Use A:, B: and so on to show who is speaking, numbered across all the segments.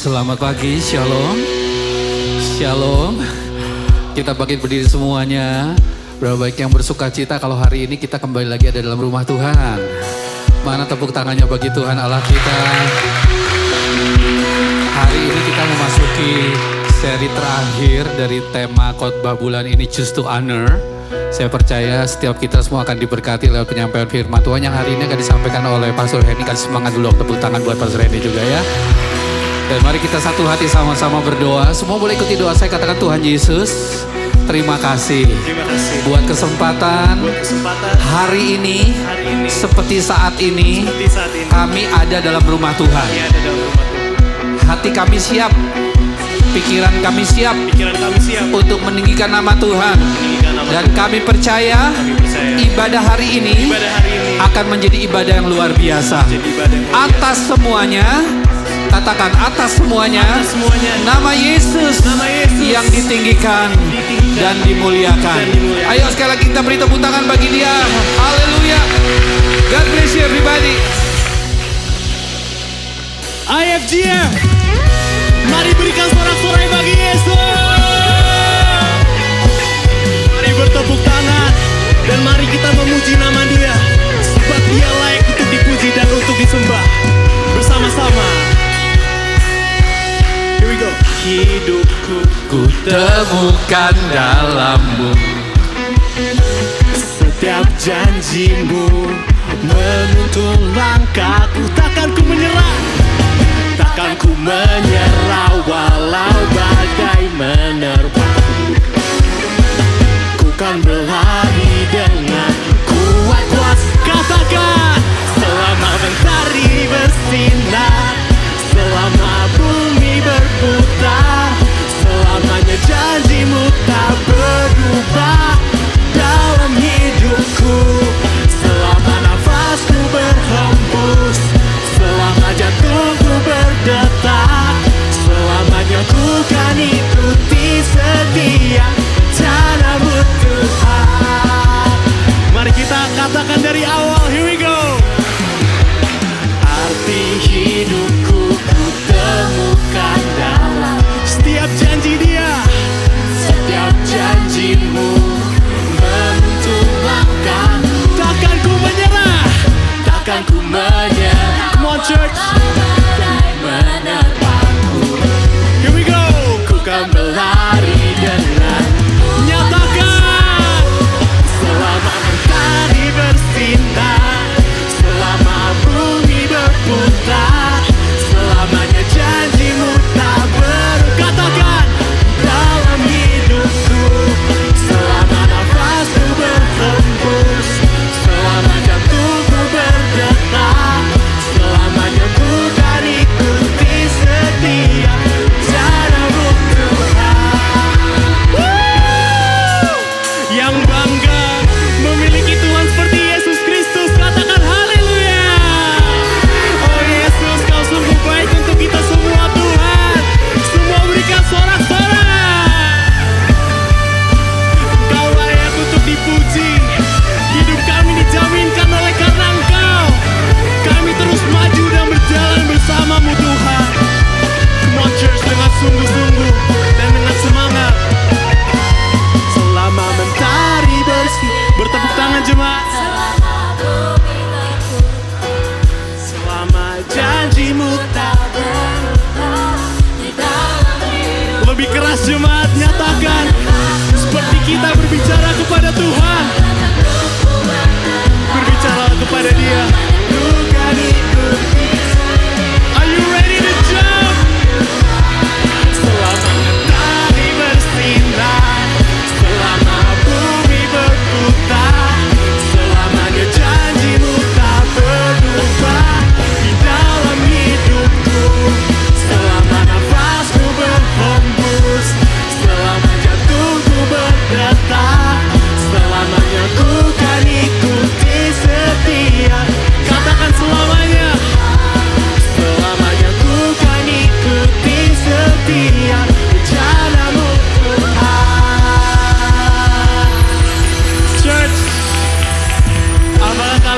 A: Selamat pagi, shalom. Shalom. Kita bangkit berdiri semuanya. Berapa baik yang bersuka cita kalau hari ini kita kembali lagi ada dalam rumah Tuhan. Mana tepuk tangannya bagi Tuhan Allah kita. Hari ini kita memasuki seri terakhir dari tema khotbah bulan ini, Choose to Honor. Saya percaya setiap kita semua akan diberkati lewat penyampaian firman Tuhan yang hari ini akan disampaikan oleh Pastor Henny. Kasih semangat dulu, tepuk tangan buat Pastor Henny juga ya. Dan mari kita satu hati sama-sama berdoa. Semua boleh ikuti doa saya, katakan Tuhan Yesus, terima kasih buat kesempatan hari ini, seperti saat ini kami ada dalam rumah Tuhan. Hati kami siap, pikiran kami siap untuk meninggikan nama Tuhan. Dan kami percaya ibadah hari ini akan menjadi ibadah yang luar biasa. Atas semuanya, katakan atas semuanya, nama Yesus yang ditinggikan dan dimuliakan. Ayo sekali lagi kita beri tepuk tangan bagi dia. Haleluya. God bless you everybody.
B: IFGM, mari berikan sorak-sorai bagi Yesus. Mari bertepuk tangan dan mari kita memuji nama Dia, sebab Dia layak untuk dipuji dan untuk disembah. Bersama-sama. Here we go. Hidupku
A: Ku temukan dalammu,
B: setiap janjimu menuntun langkahku. Takkan ku menyerah, takkan ku menyerah walau badai menerpaku. Ku kan berlari dengan kuat kuasa. Katakan, selama mentari bersinar, selama bumi berputar, selamanya janjimu tak berubah dalam hidupku. Selama nafasku berhembus, selama jantungku berdetak, selamanya ku kan ikuti setiap caramu Tuhan. Mari kita katakan dari awal, here we go. Arti hidupku ku temukan dalam setiap janji Dia, setiap janjimu menuntun langkah. Takkan ku menyerah, takkan ku menyerah. Come on church. Menerpaku. Here we go. Ku kan berlari dengan nyatakan, selama mentari bersinar,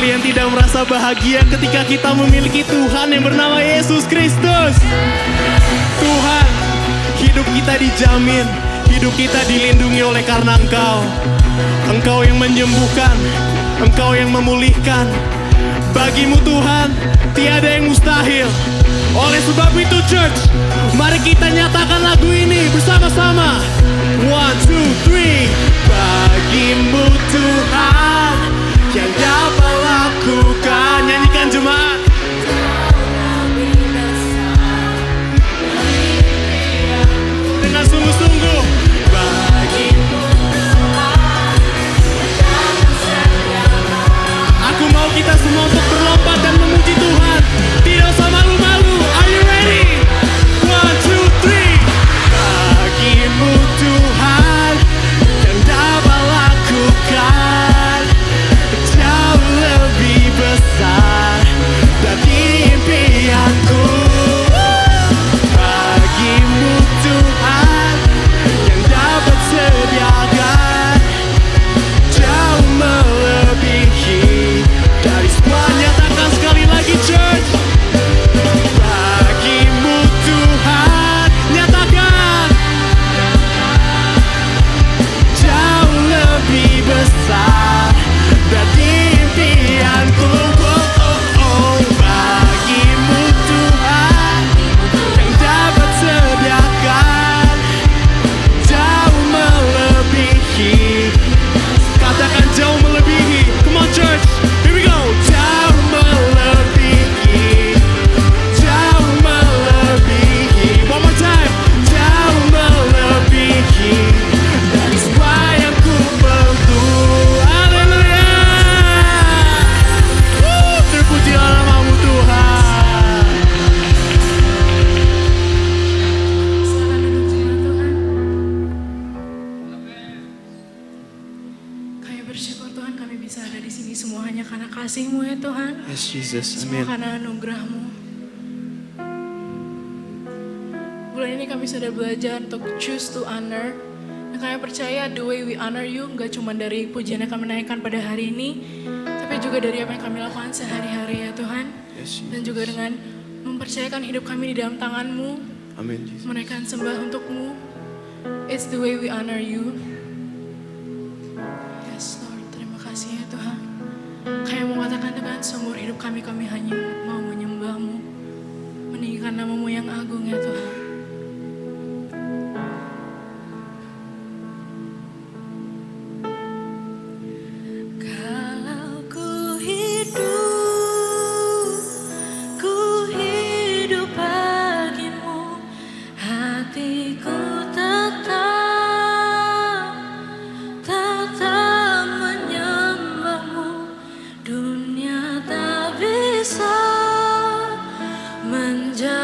B: kalian tidak merasa bahagia ketika kita memiliki Tuhan yang bernama Yesus Kristus? Tuhan, hidup kita dijamin, hidup kita dilindungi oleh karena Engkau. Engkau yang menyembuhkan, Engkau yang memulihkan. Bagimu Tuhan, tiada yang mustahil. Oleh sebab itu church, mari kita nyatakan lagu ini bersama-sama. 1, 2, 3. Bagimu Tuhan yang dapat lakukan. Nyanyikan jemaat. Dengan sungguh-sungguh. Bagimu aku mau kita semua untuk berlompat dan memuji Tuhan. Tidak usah malu-malu. Are you ready? 1, 2, 3. Bagimu Tuhan yang dapat lakukan jauh lebih besar dari impianku. Bagimu Tuhan yang dapat sediakan jauh melebihi dari semua. Nyatakan sekali lagi church. Bagimu Tuhan, nyatakan jauh lebih besar dari impianku. Bagimu Tuhan yang dapat sediakan jauh melebihi. Katakan jauh melebihi. Come on church, here we go. Jauh melebihi, jauh melebihi. One more time. Jauh melebihi dari semua yang ku perlu. Haleluya. Terpujilah namamu Tuhan.
C: Silakan duduk jemaat Tuhan. Kami bersyukur Tuhan kami bisa ada di sini semua hanya karena kasih-Mu ya Tuhan.
B: Yes Jesus,
C: Semua karena anugerah-Mu. Bulan ini kami sudah belajar untuk choose to honor. Dan kami percaya the way we honor you gak cuma dari pujian yang kami naikkan pada hari ini, tapi juga dari apa yang kami lakukan sehari-hari ya Tuhan.
B: Yes,
C: Dan juga dengan mempercayakan hidup kami di dalam tangan-Mu,
B: Amin Jesus.
C: menaikkan sembah untuk-Mu. It's the way we honor you. Yes Lord, terima kasih ya Tuhan. Kami mau katakan Tuhan, seumur hidup kami hanya mau menyembah-Mu, meninggikan nama-Mu yang agung ya Tuhan. Kalau ku hidup bagimu, hatiku tetap menyembahmu. Dunia tak bisa menjauhkanku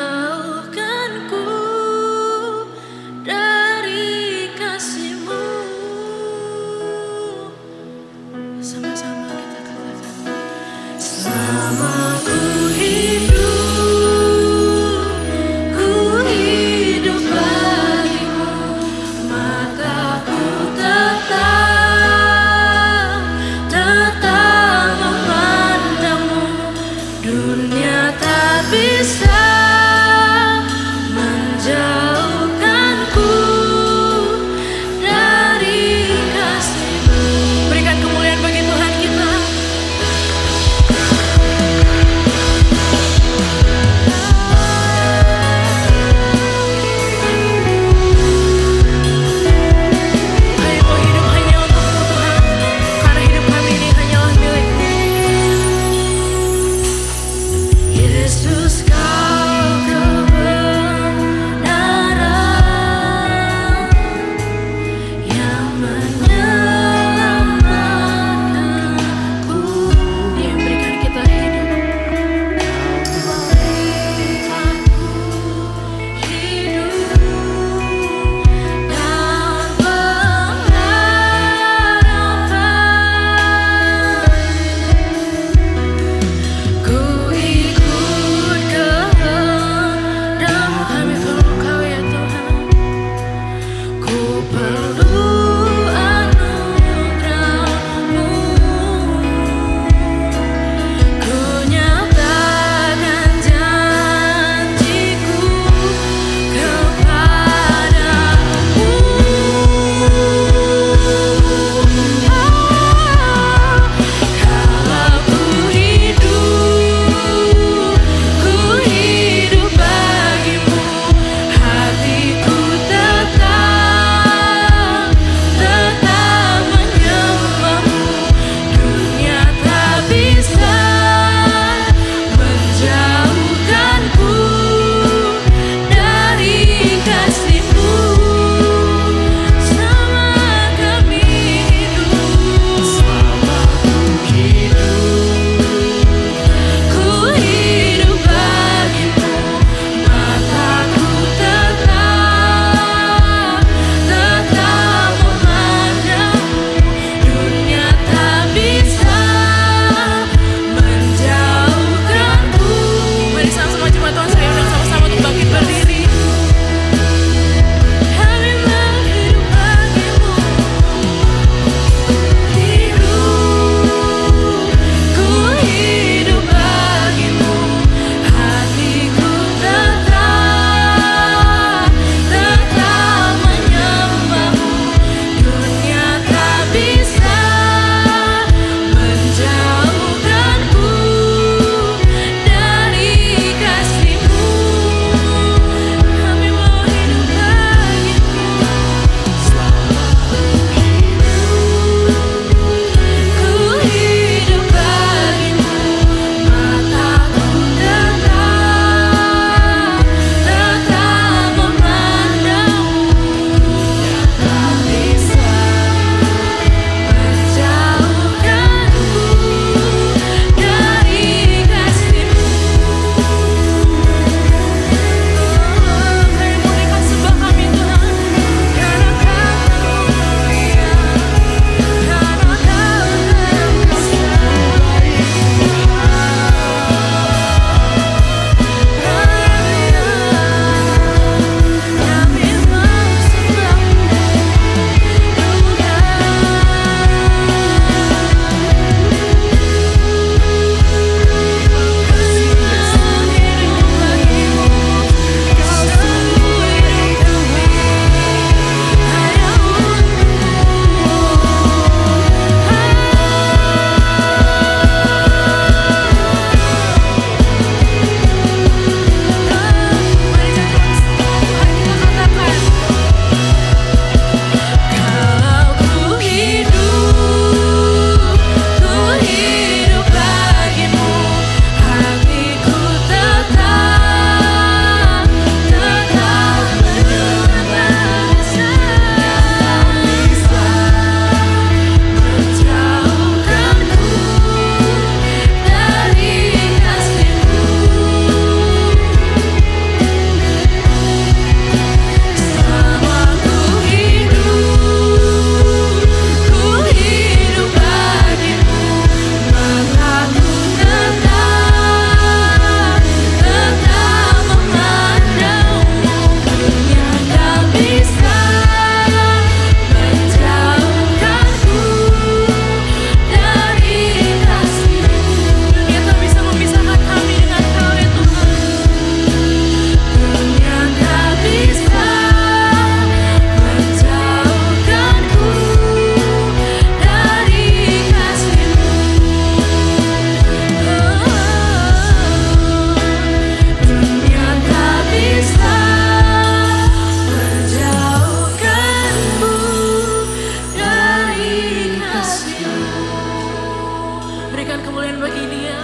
C: berikan kemuliaan bagi Dia.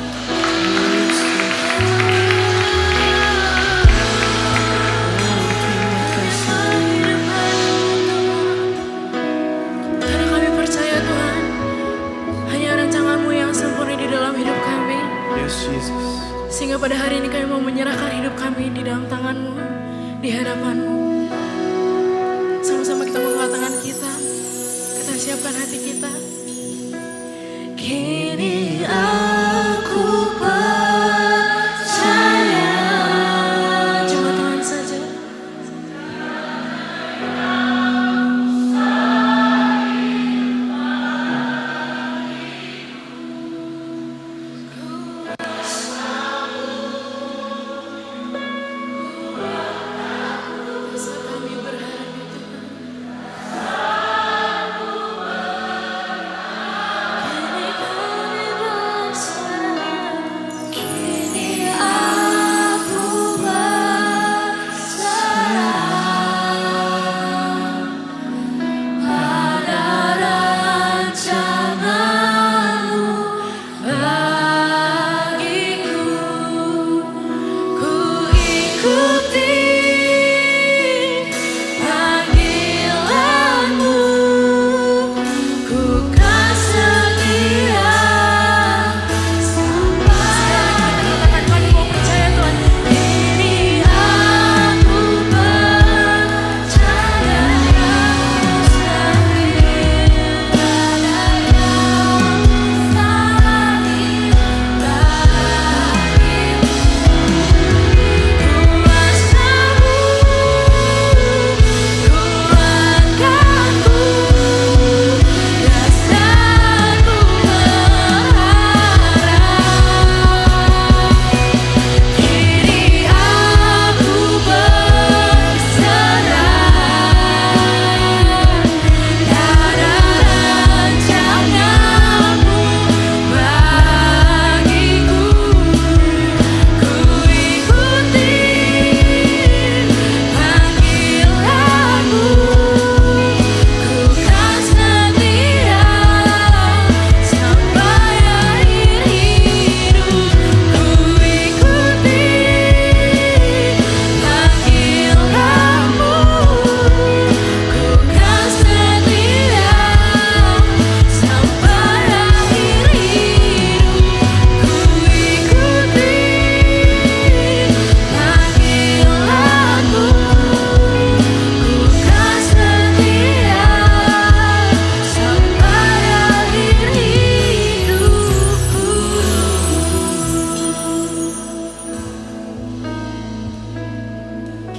C: Karena kami percaya Tuhan, hanya rancangan-Mu yang sempurna di dalam hidup kami.
B: Yes, Jesus.
C: Sehingga pada hari ini kami mau menyerahkan hidup kami di dalam tangan-Mu, di hadapan-Mu. Sama-sama kita mengangkat tangan kita siapkan hati kita. Kini aku percaya. Cuma Tuhan saja.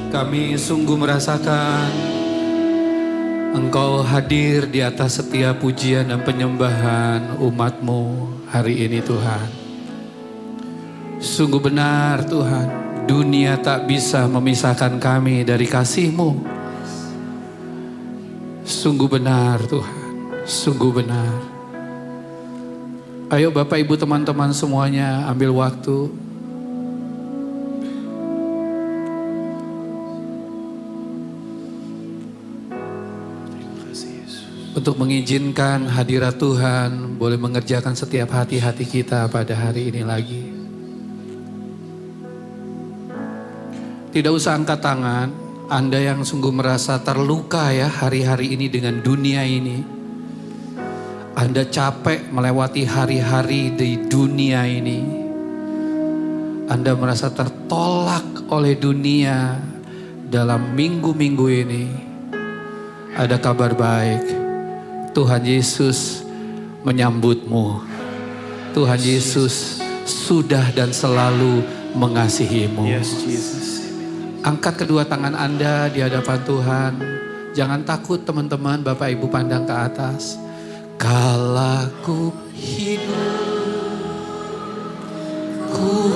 A: Kami sungguh merasakan Engkau hadir di atas setiap pujian dan penyembahan umat-Mu hari ini Tuhan. Sungguh benar Tuhan, dunia tak bisa memisahkan kami dari kasih-Mu. Sungguh benar Tuhan, sungguh benar. Ayo Bapak Ibu teman-teman semuanya ambil waktu. Untuk mengizinkan hadirat Tuhan boleh mengerjakan setiap hati-hati kita pada hari ini lagi. Tidak usah angkat tangan, Anda yang sungguh merasa terluka ya hari-hari ini dengan dunia ini. Anda capek melewati hari-hari di dunia ini. Anda merasa tertolak oleh dunia dalam minggu-minggu ini. Ada kabar baik. Tuhan Yesus menyambutmu. Tuhan Yesus sudah dan selalu mengasihimu.
B: Yes, Jesus.
A: Angkat kedua tangan Anda di hadapan Tuhan. Jangan takut teman-teman, Bapak Ibu pandang ke atas. Kala ku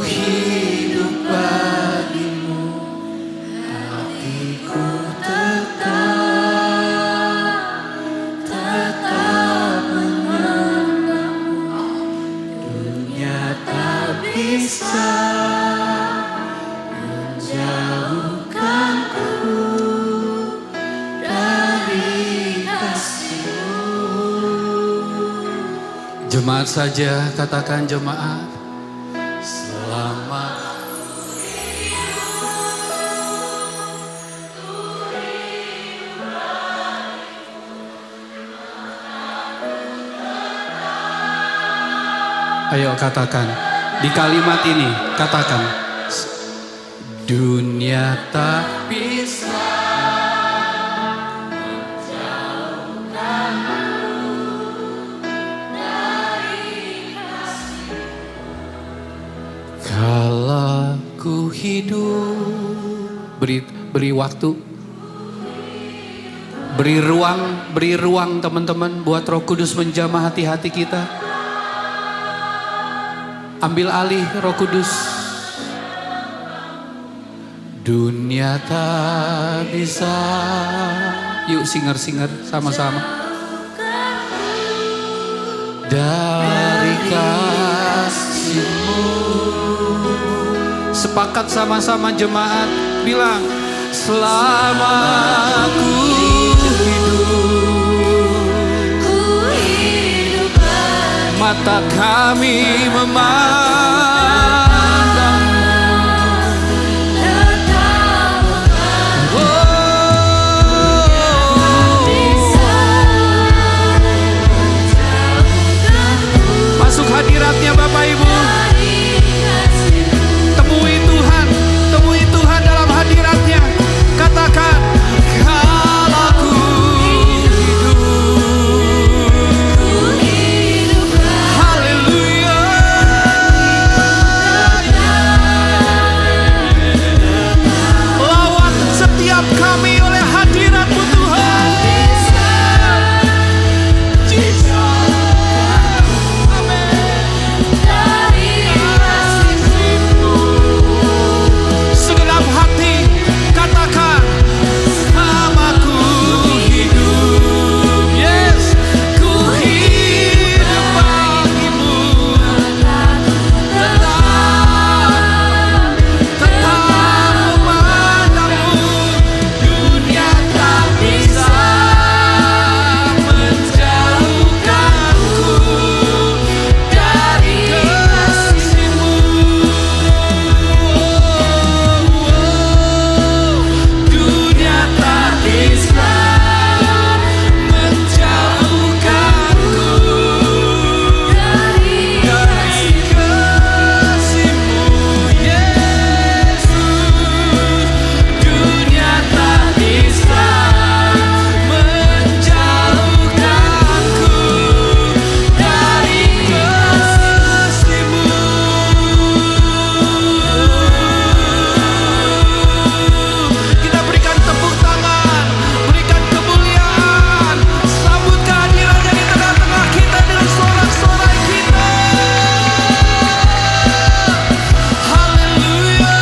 A: hidup bagimu, hatiku tetap mengenangmu. Dunia tak bisa menjauhkanku dari kasih-Mu. Jemaat kalimat saja katakan jemaat. Selamat. Ayo katakan, di kalimat ini katakan, dunia tak bisa kalau ku hidup. Beri waktu, beri ruang teman-teman buat Roh Kudus menjamah hati-hati kita. Ambil alih Roh Kudus. Dunia tak bisa. Yuk singer-singer sama-sama. Dari kasih-Mu. Sepakat sama-sama jemaat bilang, selama ku hidup, mata kami memandang. Masuk hadiratnya Bapak Ibu. Temui Tuhan dalam hadiratnya. Katakan, kalau ku hidup. Haleluya. Lawat setiap kami oleh hadirat-Mu Tuhan. Segenap hati katakan, selama ku hidup. Yes, ku hidup bagi-Mu. Tetap memandang-Mu. Dunia tak bisa menjauhkanku dari kasih-Mu. Dunia tak bisa menjauhkanku dari kasih-Mu, Yesus. Dunia tak bisa menjauhkanku dari kasih-Mu. Kita berikan tepuk tangan, berikan kemuliaan, sambut kehadirannya di tengah-tengah kita dengan sorak-sorai kita. Haleluya.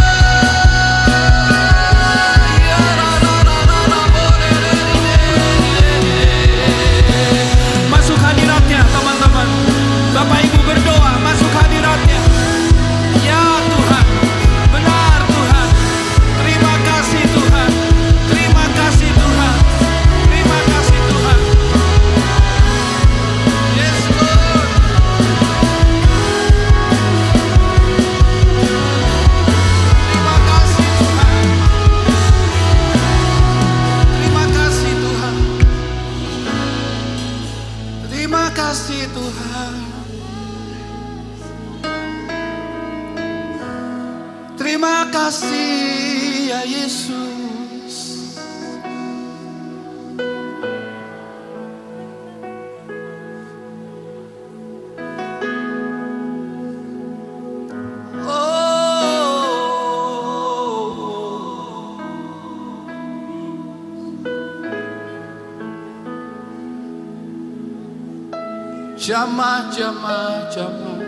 A: Masuk hadiratnya teman-teman. Bapak Ibu berdoa, masuk hadiratnya. Ya Tuhan, benar Tuhan. Terima kasih Tuhan. Terima kasih Tuhan. Terima kasih Tuhan. Yes Lord. Terima kasih Tuhan. Terima kasih Tuhan. Terima kasih Tuhan. Terima kasih ya Yesus. Oh. Jamah, jamah, jamah.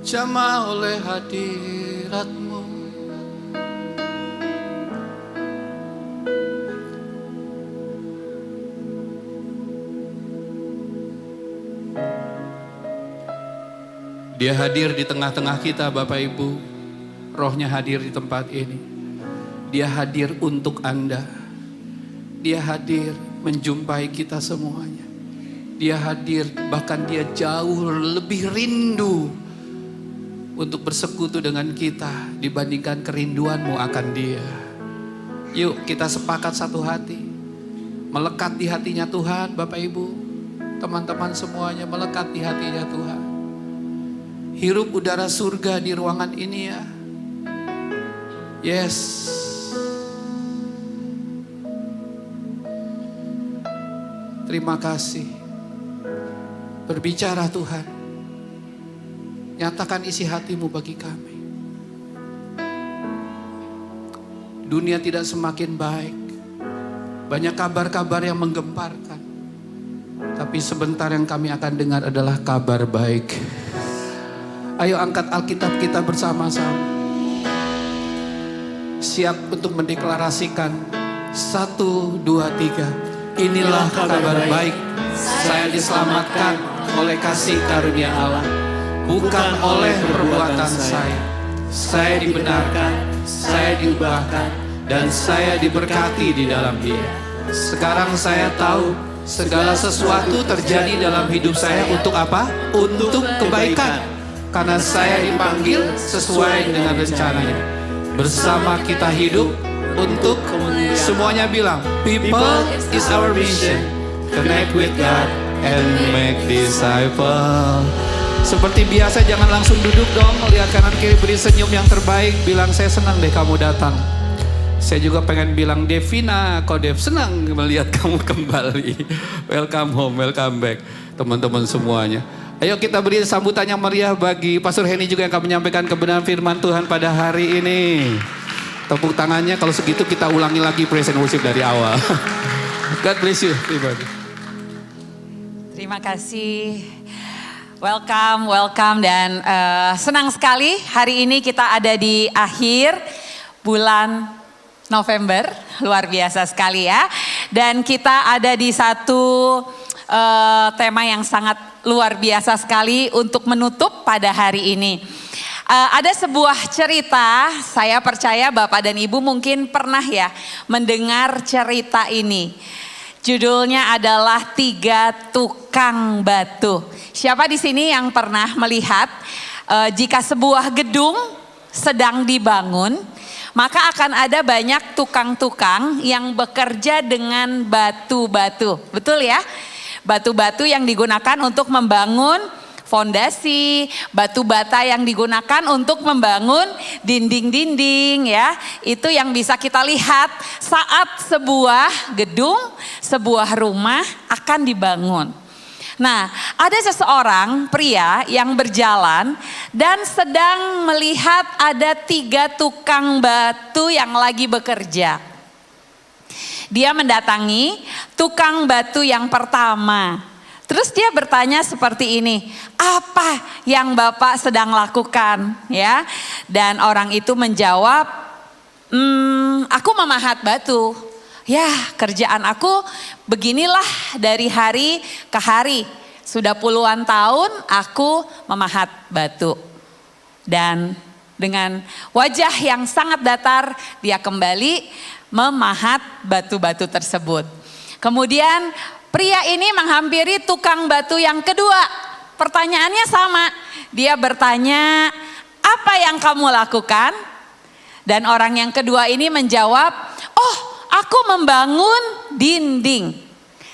A: Jamah oleh hadirat-Mu. Dia hadir di tengah-tengah kita Bapak Ibu. Rohnya hadir di tempat ini. Dia hadir untuk Anda. Dia hadir menjumpai kita semuanya. Dia hadir, bahkan dia jauh lebih rindu untuk bersekutu dengan kita dibandingkan kerinduanmu akan dia. Yuk kita sepakat satu hati, melekat di hatinya Tuhan. Bapak Ibu, teman-teman semuanya, melekat di hatinya Tuhan. Hirup udara surga di ruangan ini ya. Yes. Terima kasih. Berbicara Tuhan. Nyatakan isi hatimu bagi kami. Dunia tidak semakin baik. Banyak kabar-kabar yang menggemparkan. Tapi sebentar yang kami akan dengar adalah kabar baik. Ayo angkat Alkitab kita bersama-sama. Siap untuk mendeklarasikan 1, 2, 3. Inilah kabar baik. Saya diselamatkan oleh kasih karunia Allah, bukan oleh perbuatan saya. Saya dibenarkan, saya diubahkan, dan saya diberkati di dalam Dia. Sekarang saya tahu segala sesuatu terjadi dalam hidup saya untuk apa? Untuk kebaikan. Karena saya dipanggil sesuai dengan rencananya. Bersama kita hidup untuk semuanya bilang, people is our mission. Connect with God and make disciple. Seperti biasa jangan langsung duduk dong. Lihat kanan kiri, beri senyum yang terbaik. Bilang saya senang deh kamu datang. Saya juga pengen bilang Devina, kok Dev senang melihat kamu kembali. Welcome home, welcome back teman-teman semuanya. Ayo kita beri sambutan yang meriah bagi Pastor Henny juga yang akan menyampaikan kebenaran firman Tuhan pada hari ini. Tepuk tangannya, kalau segitu kita ulangi lagi praise and worship dari awal. God bless you.
D: Terima kasih. Welcome dan senang sekali hari ini kita ada di akhir bulan November. Luar biasa sekali ya. Dan kita ada di satu tema yang sangat luar biasa sekali untuk menutup pada hari ini. Ada sebuah cerita, saya percaya Bapak dan Ibu mungkin pernah ya mendengar cerita ini. Judulnya adalah 3 tukang batu. Siapa di sini yang pernah melihat jika sebuah gedung sedang dibangun, maka akan ada banyak tukang-tukang yang bekerja dengan batu-batu. Betul ya? Batu-batu yang digunakan untuk membangun fondasi, batu bata yang digunakan untuk membangun dinding-dinding ya. Itu yang bisa kita lihat saat sebuah gedung, sebuah rumah akan dibangun. Nah, ada seseorang pria yang berjalan dan sedang melihat ada 3 tukang batu yang lagi bekerja. Dia mendatangi tukang batu yang pertama. Terus dia bertanya seperti ini, apa yang Bapak sedang lakukan? Ya, dan orang itu menjawab, aku memahat batu. Ya, kerjaan aku beginilah dari hari ke hari. Sudah puluhan tahun aku memahat batu. Dan dengan wajah yang sangat datar, dia kembali memahat batu-batu tersebut. Kemudian pria ini menghampiri tukang batu yang kedua. Pertanyaannya sama. Dia bertanya, apa yang kamu lakukan? Dan orang yang kedua ini menjawab, oh, aku membangun dinding.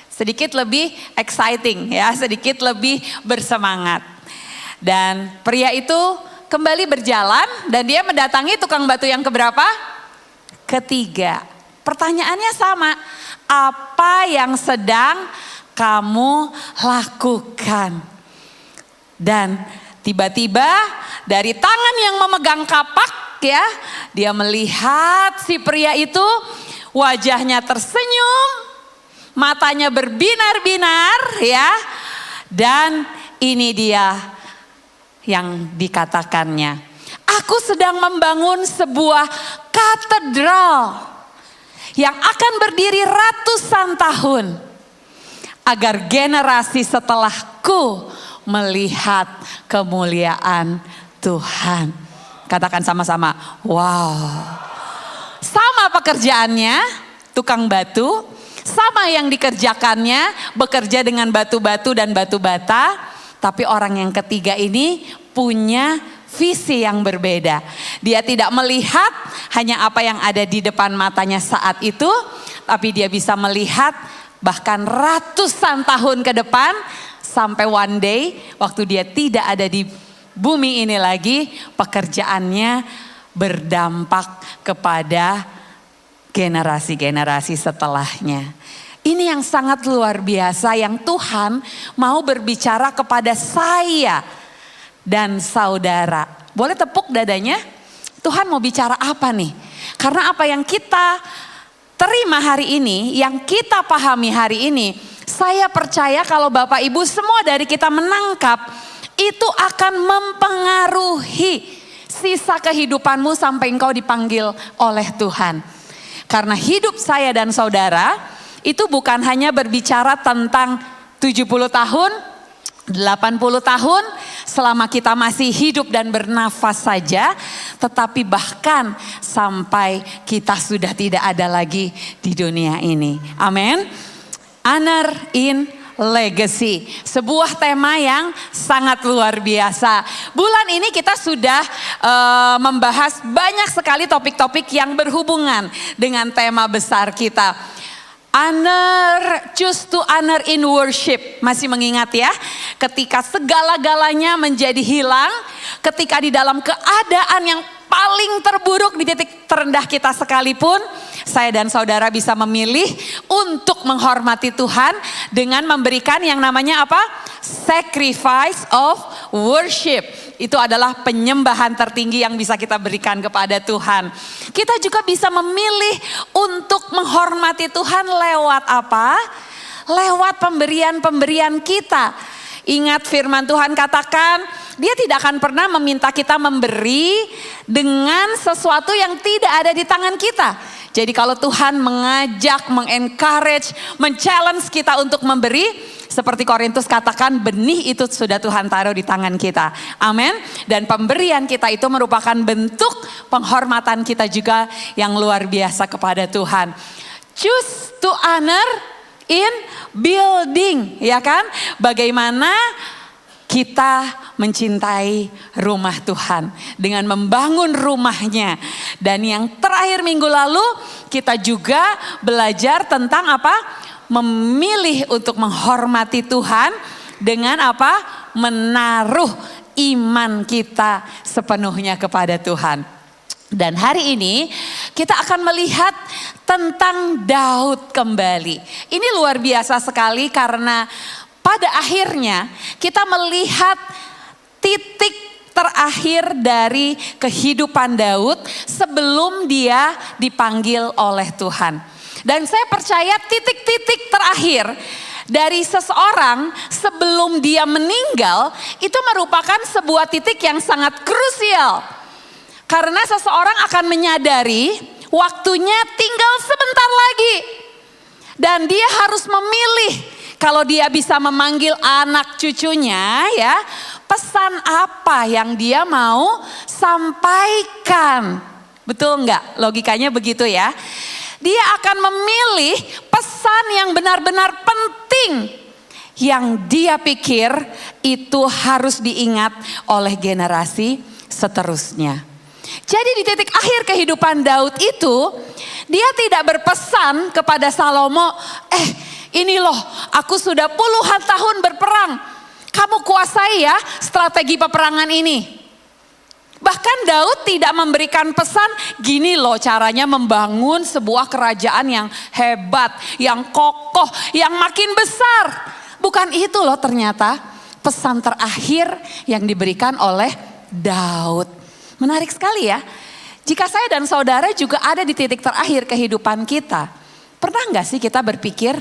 D: Sedikit lebih exciting ya, sedikit lebih bersemangat. Dan pria itu kembali berjalan dan dia mendatangi tukang batu yang keberapa? Ketiga. Pertanyaannya sama. Apa yang sedang kamu lakukan? Dan tiba-tiba dari tangan yang memegang kapak ya, dia melihat si pria itu wajahnya tersenyum, matanya berbinar-binar ya. Dan ini dia yang dikatakannya. Aku sedang membangun sebuah katedral yang akan berdiri ratusan tahun agar generasi setelahku melihat kemuliaan Tuhan. Katakan sama-sama, wow. Sama pekerjaannya, tukang batu, Sama yang dikerjakannya, bekerja dengan batu-batu dan batu bata. Tapi orang yang ketiga ini punya visi yang berbeda. Dia tidak melihat hanya apa yang ada di depan matanya saat itu, tapi dia bisa melihat bahkan ratusan tahun ke depan, sampai one day waktu dia tidak ada di bumi ini lagi, pekerjaannya berdampak kepada generasi-generasi setelahnya. Ini yang sangat luar biasa yang Tuhan mau berbicara kepada saya dan saudara. Boleh tepuk dadanya? Tuhan mau bicara apa nih? Karena apa yang kita terima hari ini, yang kita pahami hari ini, saya percaya kalau Bapak Ibu semua dari kita menangkap, itu akan mempengaruhi sisa kehidupanmu sampai engkau dipanggil oleh Tuhan. Karena hidup saya dan saudara itu bukan hanya berbicara tentang 70 tahun, 80 tahun selama kita masih hidup dan bernafas saja, tetapi bahkan sampai kita sudah tidak ada lagi di dunia ini. Amin. Honor in legacy, sebuah tema yang sangat luar biasa. Bulan ini kita sudah membahas banyak sekali topik-topik yang berhubungan dengan tema besar kita. Honor, choose to honor in worship. Masih mengingat ya, ketika segala-galanya menjadi hilang, ketika di dalam keadaan yang paling terburuk di titik terendah kita sekalipun, saya dan saudara bisa memilih untuk menghormati Tuhan dengan memberikan yang namanya apa? Sacrifice of worship. Itu adalah penyembahan tertinggi yang bisa kita berikan kepada Tuhan. Kita juga bisa memilih untuk menghormati Tuhan lewat apa? Lewat pemberian-pemberian kita. Ingat firman Tuhan katakan, Dia tidak akan pernah meminta kita memberi dengan sesuatu yang tidak ada di tangan kita. Jadi kalau Tuhan mengajak, mengencourage, men-challenge kita untuk memberi, seperti Korintus katakan, benih itu sudah Tuhan taruh di tangan kita. Amin. Dan pemberian kita itu merupakan bentuk penghormatan kita juga yang luar biasa kepada Tuhan. Choose to honor in building, ya kan? Bagaimana kita mencintai rumah Tuhan dengan membangun rumahnya. Dan yang terakhir minggu lalu kita juga belajar tentang apa? Memilih untuk menghormati Tuhan dengan apa? Menaruh iman kita sepenuhnya kepada Tuhan. Dan hari ini kita akan melihat tentang Daud kembali. Ini luar biasa sekali karena pada akhirnya kita melihat titik terakhir dari kehidupan Daud sebelum dia dipanggil oleh Tuhan. Dan saya percaya titik-titik terakhir dari seseorang sebelum dia meninggal itu merupakan sebuah titik yang sangat krusial. Karena seseorang akan menyadari waktunya tinggal sebentar lagi. Dan dia harus memilih kalau dia bisa memanggil anak cucunya ya, pesan apa yang dia mau sampaikan. Betul enggak? Logikanya begitu ya. Dia akan memilih pesan yang benar-benar penting yang dia pikir itu harus diingat oleh generasi seterusnya. Jadi di titik akhir kehidupan Daud itu, dia tidak berpesan kepada Salomo, ini loh aku sudah puluhan tahun berperang, kamu kuasai ya strategi peperangan ini. Bahkan Daud tidak memberikan pesan, gini loh caranya membangun sebuah kerajaan yang hebat, yang kokoh, yang makin besar. Bukan itu loh ternyata pesan terakhir yang diberikan oleh Daud. Menarik sekali ya. Jika saya dan saudara juga ada di titik terakhir kehidupan kita, pernah gak sih kita berpikir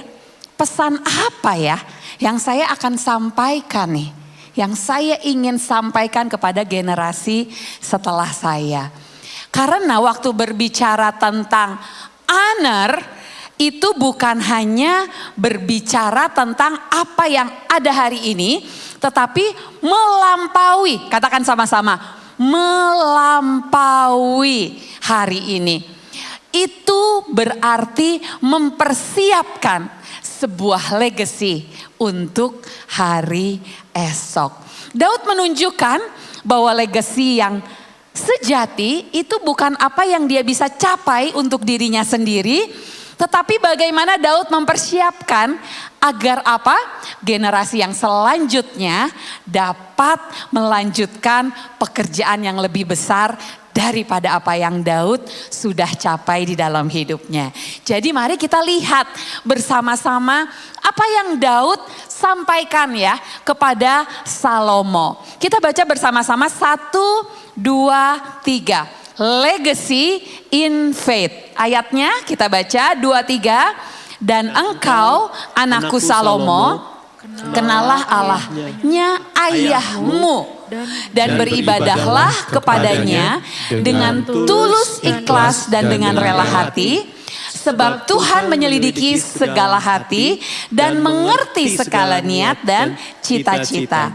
D: pesan apa ya yang saya akan sampaikan nih? Yang saya ingin sampaikan kepada generasi setelah saya. Karena waktu berbicara tentang honor, itu bukan hanya berbicara tentang apa yang ada hari ini, tetapi melampaui, katakan sama-sama, melampaui hari ini. Itu berarti mempersiapkan sebuah legacy untuk hari esok. Daud menunjukkan bahwa legacy yang sejati itu bukan apa yang dia bisa capai untuk dirinya sendiri, tetapi bagaimana Daud mempersiapkan agar apa? Generasi yang selanjutnya dapat melanjutkan pekerjaan yang lebih besar daripada apa yang Daud sudah capai di dalam hidupnya. Jadi mari kita lihat bersama-sama apa yang Daud sampaikan ya kepada Salomo. Kita baca bersama-sama 1, 2, 3. Legacy in faith. Ayatnya kita baca 2, 3. Dan engkau anakku Salomo, kenalah Allahnya ayahmu dan beribadahlah kepadanya dengan tulus ikhlas dan dengan rela hati. Sebab Tuhan menyelidiki segala hati dan mengerti segala niat dan cita-cita.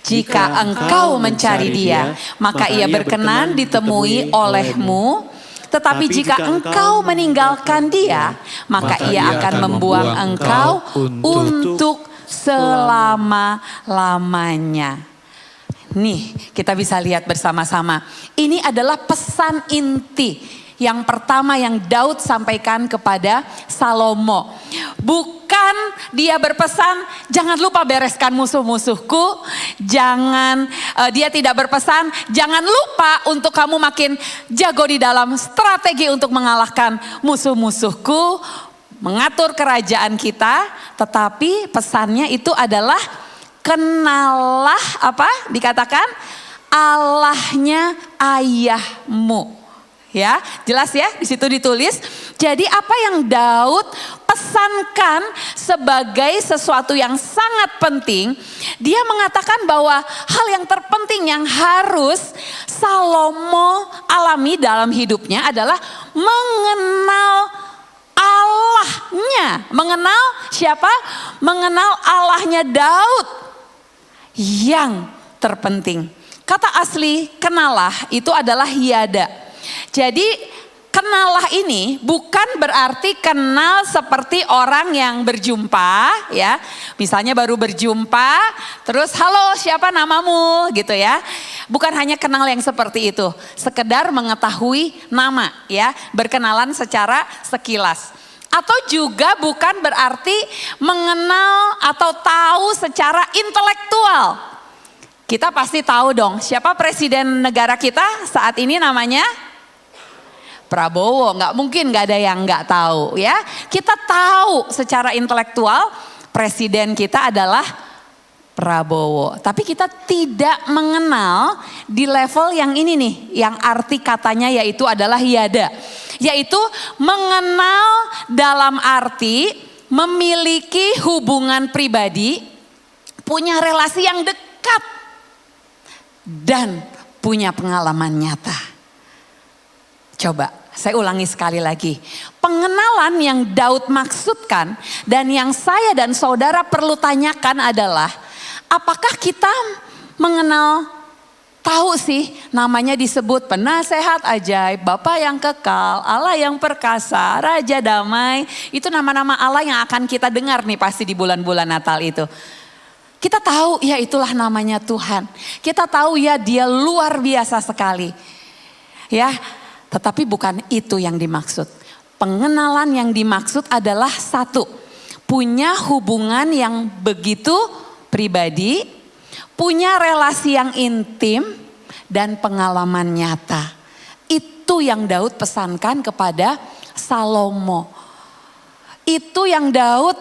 D: Jika engkau mencari Dia, maka Ia berkenan ditemui olehmu. Tetapi jika engkau meninggalkan Dia, maka Ia akan membuang engkau untuk selama-lamanya. Nih, kita bisa lihat bersama-sama. Ini adalah pesan inti yang pertama yang Daud sampaikan kepada Salomo. Bukan dia berpesan, jangan lupa bereskan musuh-musuhku. Dia tidak berpesan, jangan lupa untuk kamu makin jago di dalam strategi untuk mengalahkan musuh-musuhku, mengatur kerajaan kita. Tetapi pesannya itu adalah kenalah apa? Dikatakan Allahnya ayahmu. Ya, jelas ya, di situ ditulis. Jadi apa yang Daud pesankan sebagai sesuatu yang sangat penting, dia mengatakan bahwa hal yang terpenting yang harus Salomo alami dalam hidupnya adalah mengenal Allahnya. Mengenal siapa? Mengenal Allahnya Daud yang terpenting. Kata asli kenalah itu adalah hiada. Jadi kenalah ini bukan berarti kenal seperti orang yang berjumpa ya. Misalnya baru berjumpa terus halo siapa namamu gitu ya. Bukan hanya kenal yang seperti itu. Sekedar mengetahui nama ya. Berkenalan secara sekilas. Atau juga bukan berarti mengenal atau tahu secara intelektual. Kita pasti tahu dong siapa presiden negara kita saat ini namanya Prabowo. Nggak mungkin nggak ada yang nggak tahu ya. Kita tahu secara intelektual presiden kita adalah Prabowo. Tapi kita tidak mengenal di level yang ini nih. Yang arti katanya yaitu adalah hiada. Yaitu mengenal dalam arti memiliki hubungan pribadi, punya relasi yang dekat, dan punya pengalaman nyata. Coba saya ulangi sekali lagi. Pengenalan yang Daud maksudkan dan yang saya dan saudara perlu tanyakan adalah apakah kita mengenal, tahu sih namanya disebut penasehat ajaib, Bapa yang kekal, Allah yang perkasa, Raja damai. Itu nama-nama Allah yang akan kita dengar nih pasti di bulan-bulan Natal itu. Kita tahu ya itulah namanya Tuhan. Kita tahu ya dia luar biasa sekali. Ya, tetapi bukan itu yang dimaksud. Pengenalan yang dimaksud adalah satu, punya hubungan yang begitu pribadi, punya relasi yang intim, dan pengalaman nyata. Itu yang Daud pesankan kepada Salomo. Itu yang Daud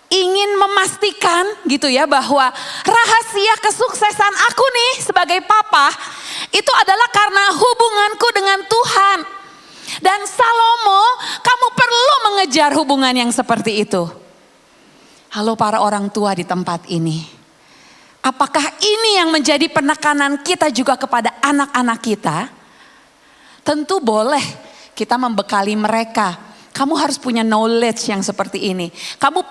D: ingin memastikan gitu ya, bahwa rahasia kesuksesan aku nih sebagai papa itu adalah karena hubunganku dengan Tuhan. Dan Salomo, kamu perlu mengejar hubungan yang seperti itu. Halo para orang tua di tempat ini. Apakah ini yang menjadi penekanan kita juga kepada anak-anak kita? Tentu boleh kita membekali mereka. Kamu harus punya knowledge yang seperti ini. Kamu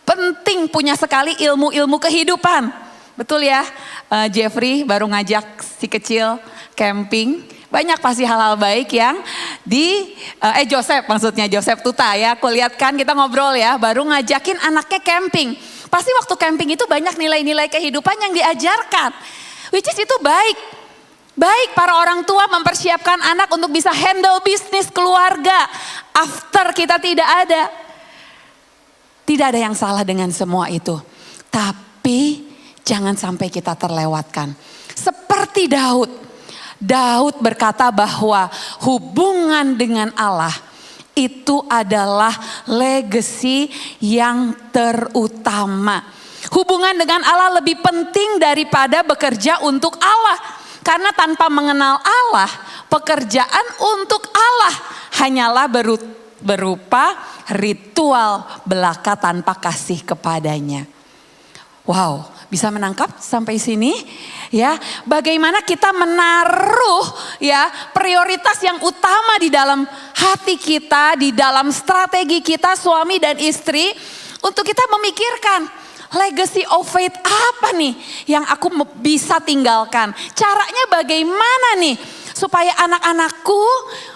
D: penting punya sekali ilmu-ilmu kehidupan. Betul ya, Jeffrey baru ngajak si kecil camping. Banyak pasti hal-hal baik yang Joseph Tuta ya. Aku lihat kan kita ngobrol ya, baru ngajakin anaknya camping. Pasti waktu camping itu banyak nilai-nilai kehidupan yang diajarkan. Which is itu baik. Baik para orang tua mempersiapkan anak untuk bisa handle bisnis keluarga after kita tidak ada. Tidak ada yang salah dengan semua itu. Tapi jangan sampai kita terlewatkan. Seperti Daud. Daud berkata bahwa hubungan dengan Allah itu adalah legacy yang terutama. Hubungan dengan Allah lebih penting daripada bekerja untuk Allah. Karena tanpa mengenal Allah, pekerjaan untuk Allah hanyalah berupa ritual belaka tanpa kasih kepadanya. Wow, bisa menangkap sampai sini? Ya, bagaimana kita menaruh ya prioritas yang utama di dalam hati kita, di dalam strategi kita suami dan istri untuk kita memikirkan legacy of faith apa nih yang aku bisa tinggalkan? Caranya bagaimana nih supaya anak-anakku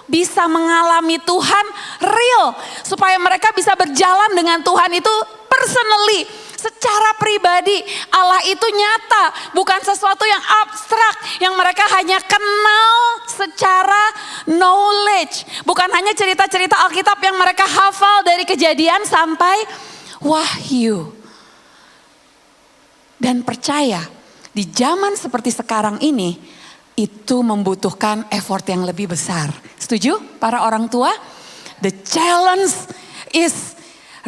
D: bisa mengalami Tuhan real, supaya mereka bisa berjalan dengan Tuhan itu personally. Secara pribadi Allah itu nyata, bukan sesuatu yang abstrak yang mereka hanya kenal secara knowledge. Bukan hanya cerita-cerita Alkitab yang mereka hafal dari Kejadian sampai Wahyu. Dan percaya di zaman seperti sekarang ini itu membutuhkan effort yang lebih besar. Setuju para orang tua? The challenge is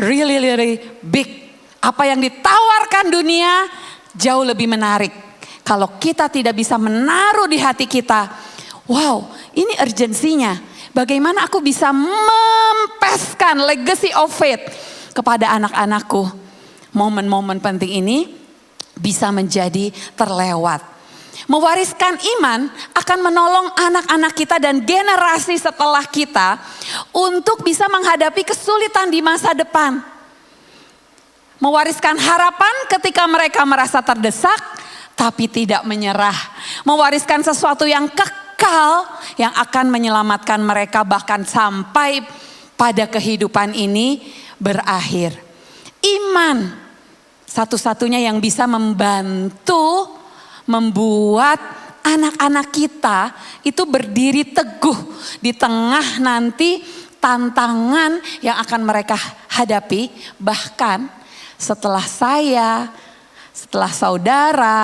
D: really big. Apa yang ditawarkan dunia jauh lebih menarik. Kalau kita tidak bisa menaruh di hati kita, wow, ini urgensinya. Bagaimana aku bisa mempeskan legacy of faith kepada anak-anakku. Momen-momen penting ini bisa menjadi terlewat. Mewariskan iman akan menolong anak-anak kita dan generasi setelah kita untuk bisa menghadapi kesulitan di masa depan. Mewariskan harapan ketika mereka merasa terdesak, tapi tidak menyerah. Mewariskan sesuatu yang kekal yang akan menyelamatkan mereka bahkan sampai pada kehidupan ini berakhir. Iman satu-satunya yang bisa membantu membuat anak-anak kita itu berdiri teguh di tengah nanti tantangan yang akan mereka hadapi, bahkan setelah saya, setelah saudara,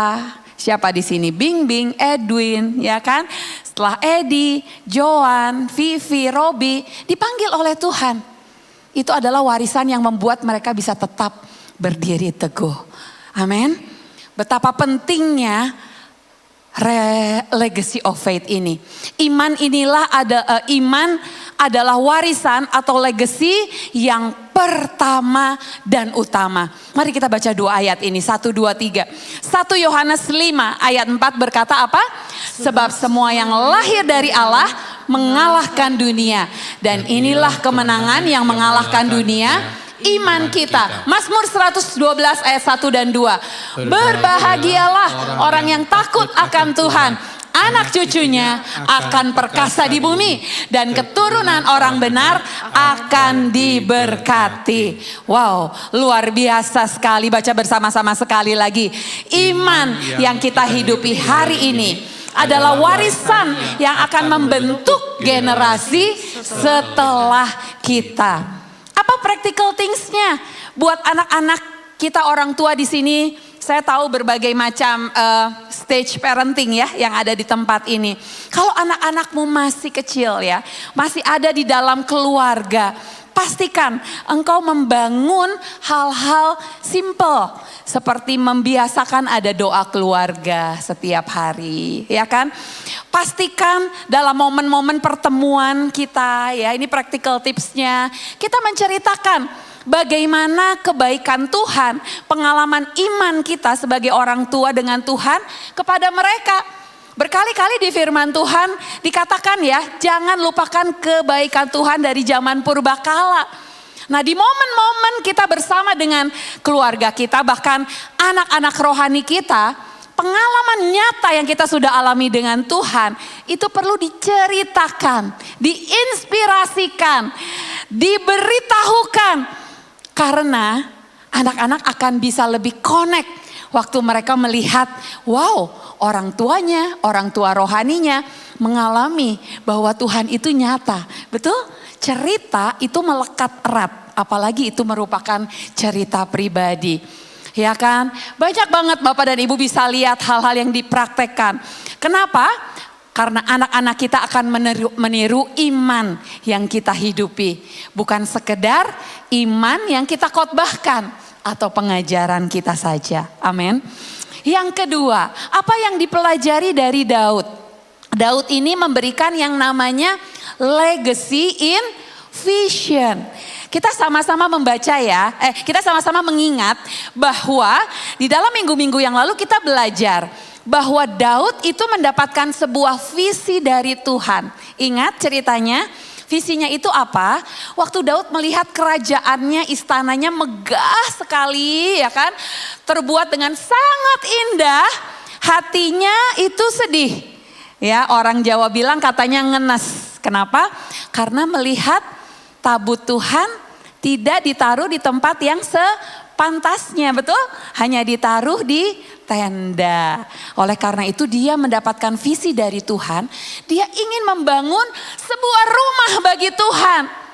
D: siapa di sini? Bing, Edwin, ya kan? Setelah Edi, Joan, Vivi, Robi dipanggil oleh Tuhan. Itu adalah warisan yang membuat mereka bisa tetap berdiri teguh. Amin. Betapa pentingnya legacy of faith ini. Iman adalah warisan atau legacy yang pertama dan utama. Mari kita baca dua ayat ini, 1, 2, 3. 1 Yohanes 5 ayat 4 berkata apa? Sebab semua yang lahir dari Allah mengalahkan dunia. Dan inilah kemenangan yang mengalahkan dunia, iman kita. Mazmur 112 ayat 1 dan 2. Berbahagialah orang yang takut akan Tuhan. Anak cucunya akan perkasa di bumi. Dan keturunan orang benar akan diberkati. Wow, luar biasa sekali. Baca bersama-sama sekali lagi. Iman yang kita hidupi hari ini adalah warisan yang akan membentuk generasi setelah kita. Apa practical things-nya buat anak-anak kita orang tua di sini? Saya tahu berbagai macam stage parenting ya yang ada di tempat ini. Kalau anak-anakmu masih kecil ya, masih ada di dalam keluarga, pastikan engkau membangun hal-hal simple. Seperti membiasakan ada doa keluarga setiap hari, ya kan? Pastikan dalam momen-momen pertemuan kita ya, ini practical tipsnya. Kita menceritakan bagaimana kebaikan Tuhan, pengalaman iman kita sebagai orang tua dengan Tuhan kepada mereka. Berkali-kali di firman Tuhan dikatakan ya, jangan lupakan kebaikan Tuhan dari zaman purbakala. Nah, di momen-momen kita bersama dengan keluarga kita, bahkan anak-anak rohani kita, pengalaman nyata yang kita sudah alami dengan Tuhan, itu perlu diceritakan, diinspirasikan, diberitahukan. Karena anak-anak akan bisa lebih connect waktu mereka melihat, wow, orang tuanya, orang tua rohaninya mengalami bahwa Tuhan itu nyata. Betul? Cerita itu melekat erat, apalagi itu merupakan cerita pribadi. Ya kan? Banyak banget Bapak dan Ibu bisa lihat hal-hal yang dipraktekkan. Kenapa? Karena anak-anak kita akan meniru iman yang kita hidupi. Bukan sekedar iman yang kita khotbahkan atau pengajaran kita saja. Amin. Yang kedua, apa yang dipelajari dari Daud? Daud ini memberikan yang namanya legacy in vision. Kita sama-sama membaca ya, kita sama-sama mengingat bahwa di dalam minggu-minggu yang lalu kita belajar bahwa Daud itu mendapatkan sebuah visi dari Tuhan. Ingat ceritanya, visinya itu apa? Waktu Daud melihat kerajaannya, istananya megah sekali ya kan, terbuat dengan sangat indah, hatinya itu sedih. Ya, orang Jawa bilang katanya ngenes. Kenapa? Karena melihat tabut Tuhan tidak ditaruh di tempat yang sepantasnya, betul? Hanya ditaruh di tenda. Oleh karena itu dia mendapatkan visi dari Tuhan. Dia ingin membangun sebuah rumah bagi Tuhan.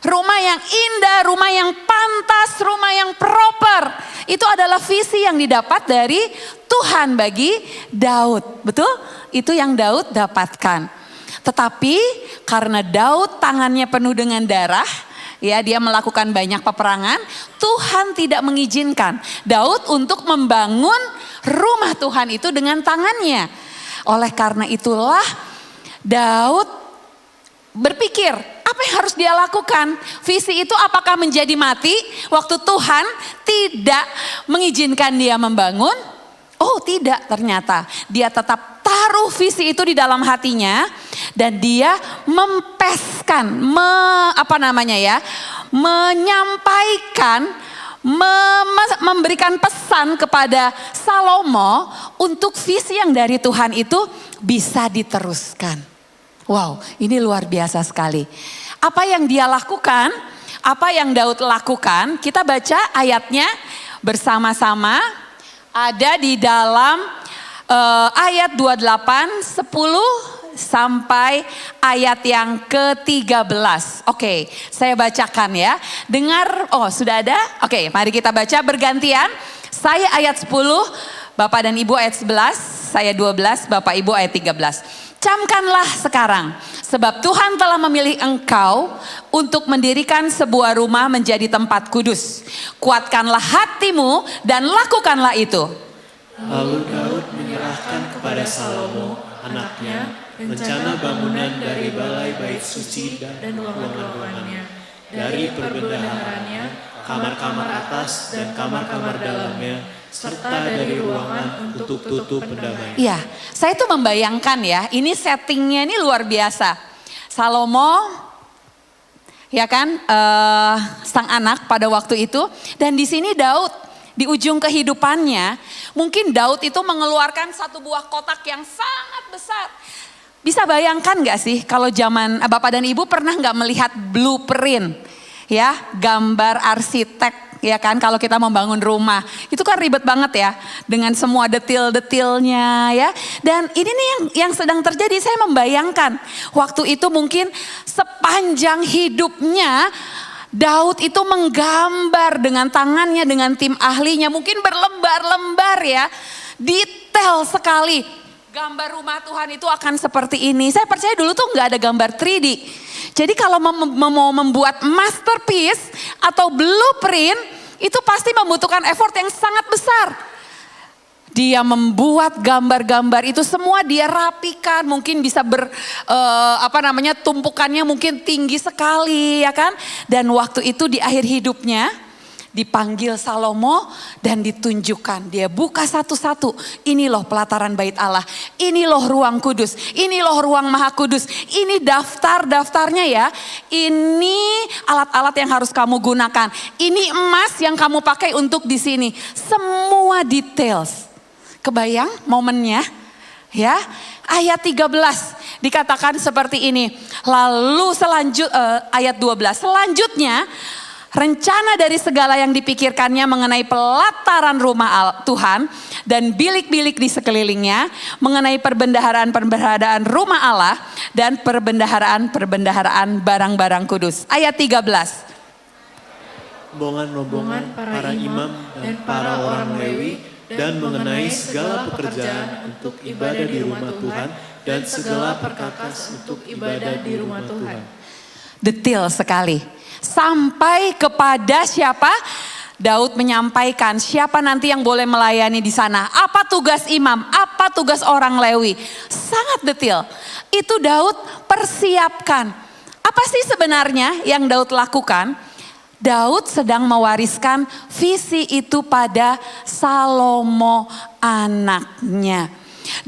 D: Rumah yang indah, rumah yang pantas, rumah yang proper. Itu adalah visi yang didapat dari Tuhan bagi Daud. Betul? Itu yang Daud dapatkan. Tetapi karena Daud tangannya penuh dengan darah, ya dia melakukan banyak peperangan, Tuhan tidak mengizinkan Daud untuk membangun rumah Tuhan itu dengan tangannya. Oleh karena itulah Daud berpikir, apa yang harus dia lakukan? Visi itu apakah menjadi mati waktu Tuhan tidak mengizinkan dia membangun? Oh tidak, ternyata dia tetap taruh visi itu di dalam hatinya dan dia mempeskan, menyampaikan, memberikan pesan kepada Salomo untuk visi yang dari Tuhan itu bisa diteruskan. Wow, ini luar biasa sekali. Apa yang dia lakukan, apa yang Daud lakukan, kita baca ayatnya bersama-sama. Ada di dalam ayat 28, 10 sampai ayat yang ke-13. Oke, saya bacakan ya. Dengar, oh sudah ada? Oke, mari kita baca bergantian. Saya ayat 10, Bapak dan Ibu ayat 11, saya 12, Bapak Ibu ayat 13. Camkanlah sekarang, sebab Tuhan telah memilih engkau untuk mendirikan sebuah rumah menjadi tempat kudus. Kuatkanlah hatimu dan lakukanlah itu.
B: Lalu Daud menyerahkan kepada Salomo anaknya rencana bangunan dari balai bait suci dan ruangan-ruangannya, dari perbendaharannya, kamar-kamar atas dan kamar-kamar dalamnya, serta dari ruangan untuk tutup pendamaian.
D: Iya, saya tuh membayangkan ya, ini settingnya ini luar biasa. Salomo, ya kan, sang anak pada waktu itu, dan di sini Daud di ujung kehidupannya, mungkin Daud itu mengeluarkan satu buah kotak yang sangat besar. Bisa bayangkan gak sih kalau zaman Bapak dan Ibu pernah gak melihat blueprint, ya, gambar arsitek, ya kan, kalau kita membangun rumah. Itu kan ribet banget ya, dengan semua detil-detilnya ya. Dan ini nih yang sedang terjadi, saya membayangkan waktu itu mungkin sepanjang hidupnya Daud itu menggambar dengan tangannya, dengan tim ahlinya, mungkin berlembar-lembar ya, detail sekali. Gambar rumah Tuhan itu akan seperti ini. Saya percaya dulu tuh nggak ada gambar 3D. Jadi kalau mau membuat masterpiece atau blueprint, itu pasti membutuhkan effort yang sangat besar. Dia membuat gambar-gambar itu semua dia rapikan, mungkin bisa tumpukannya mungkin tinggi sekali ya kan. Dan waktu itu di akhir hidupnya dipanggil Salomo dan ditunjukkan. Dia buka satu-satu. Ini loh pelataran bait Allah. Ini loh ruang kudus. Ini loh ruang maha kudus. Ini daftarnya ya. Ini alat-alat yang harus kamu gunakan. Ini emas yang kamu pakai untuk di sini. Semua details. Kebayang momennya? Ya, ayat 13 dikatakan seperti ini. Lalu ayat 12 selanjutnya rencana dari segala yang dipikirkannya mengenai pelataran rumah Tuhan dan bilik-bilik di sekelilingnya, mengenai perbendaharaan rumah Allah dan perbendaharaan barang-barang kudus. Ayat 13.
B: Rombongan para imam dan para orang Lewi dan mengenai segala pekerjaan untuk ibadah di rumah Tuhan dan segala perkakas untuk ibadah di rumah Tuhan.
D: Detail sekali. Sampai kepada siapa? Daud menyampaikan siapa nanti yang boleh melayani di sana. Apa tugas imam? Apa tugas orang Lewi? Sangat detail. Itu Daud persiapkan. Apa sih sebenarnya yang Daud lakukan? Daud sedang mewariskan visi itu pada Salomo anaknya.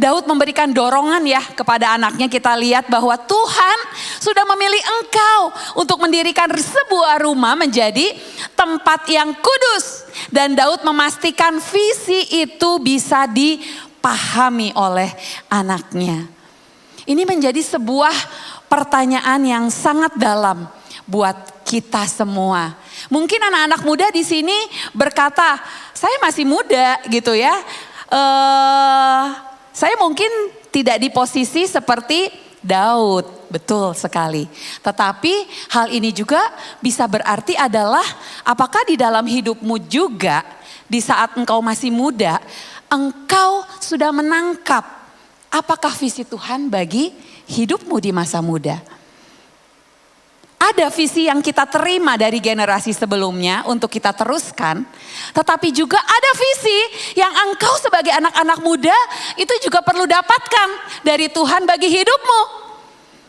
D: Daud memberikan dorongan ya kepada anaknya. Kita lihat bahwa Tuhan sudah memilih engkau untuk mendirikan sebuah rumah menjadi tempat yang kudus. Dan Daud memastikan visi itu bisa dipahami oleh anaknya. Ini menjadi sebuah pertanyaan yang sangat dalam buat kita semua. Mungkin anak-anak muda di sini berkata, saya masih muda gitu ya. Saya mungkin tidak di posisi seperti Daud, betul sekali. Tetapi hal ini juga bisa berarti adalah apakah di dalam hidupmu juga di saat engkau masih muda, engkau sudah menangkap apakah visi Tuhan bagi hidupmu di masa muda. Ada visi yang kita terima dari generasi sebelumnya untuk kita teruskan. Tetapi juga ada visi yang engkau sebagai anak-anak muda itu juga perlu dapatkan dari Tuhan bagi hidupmu.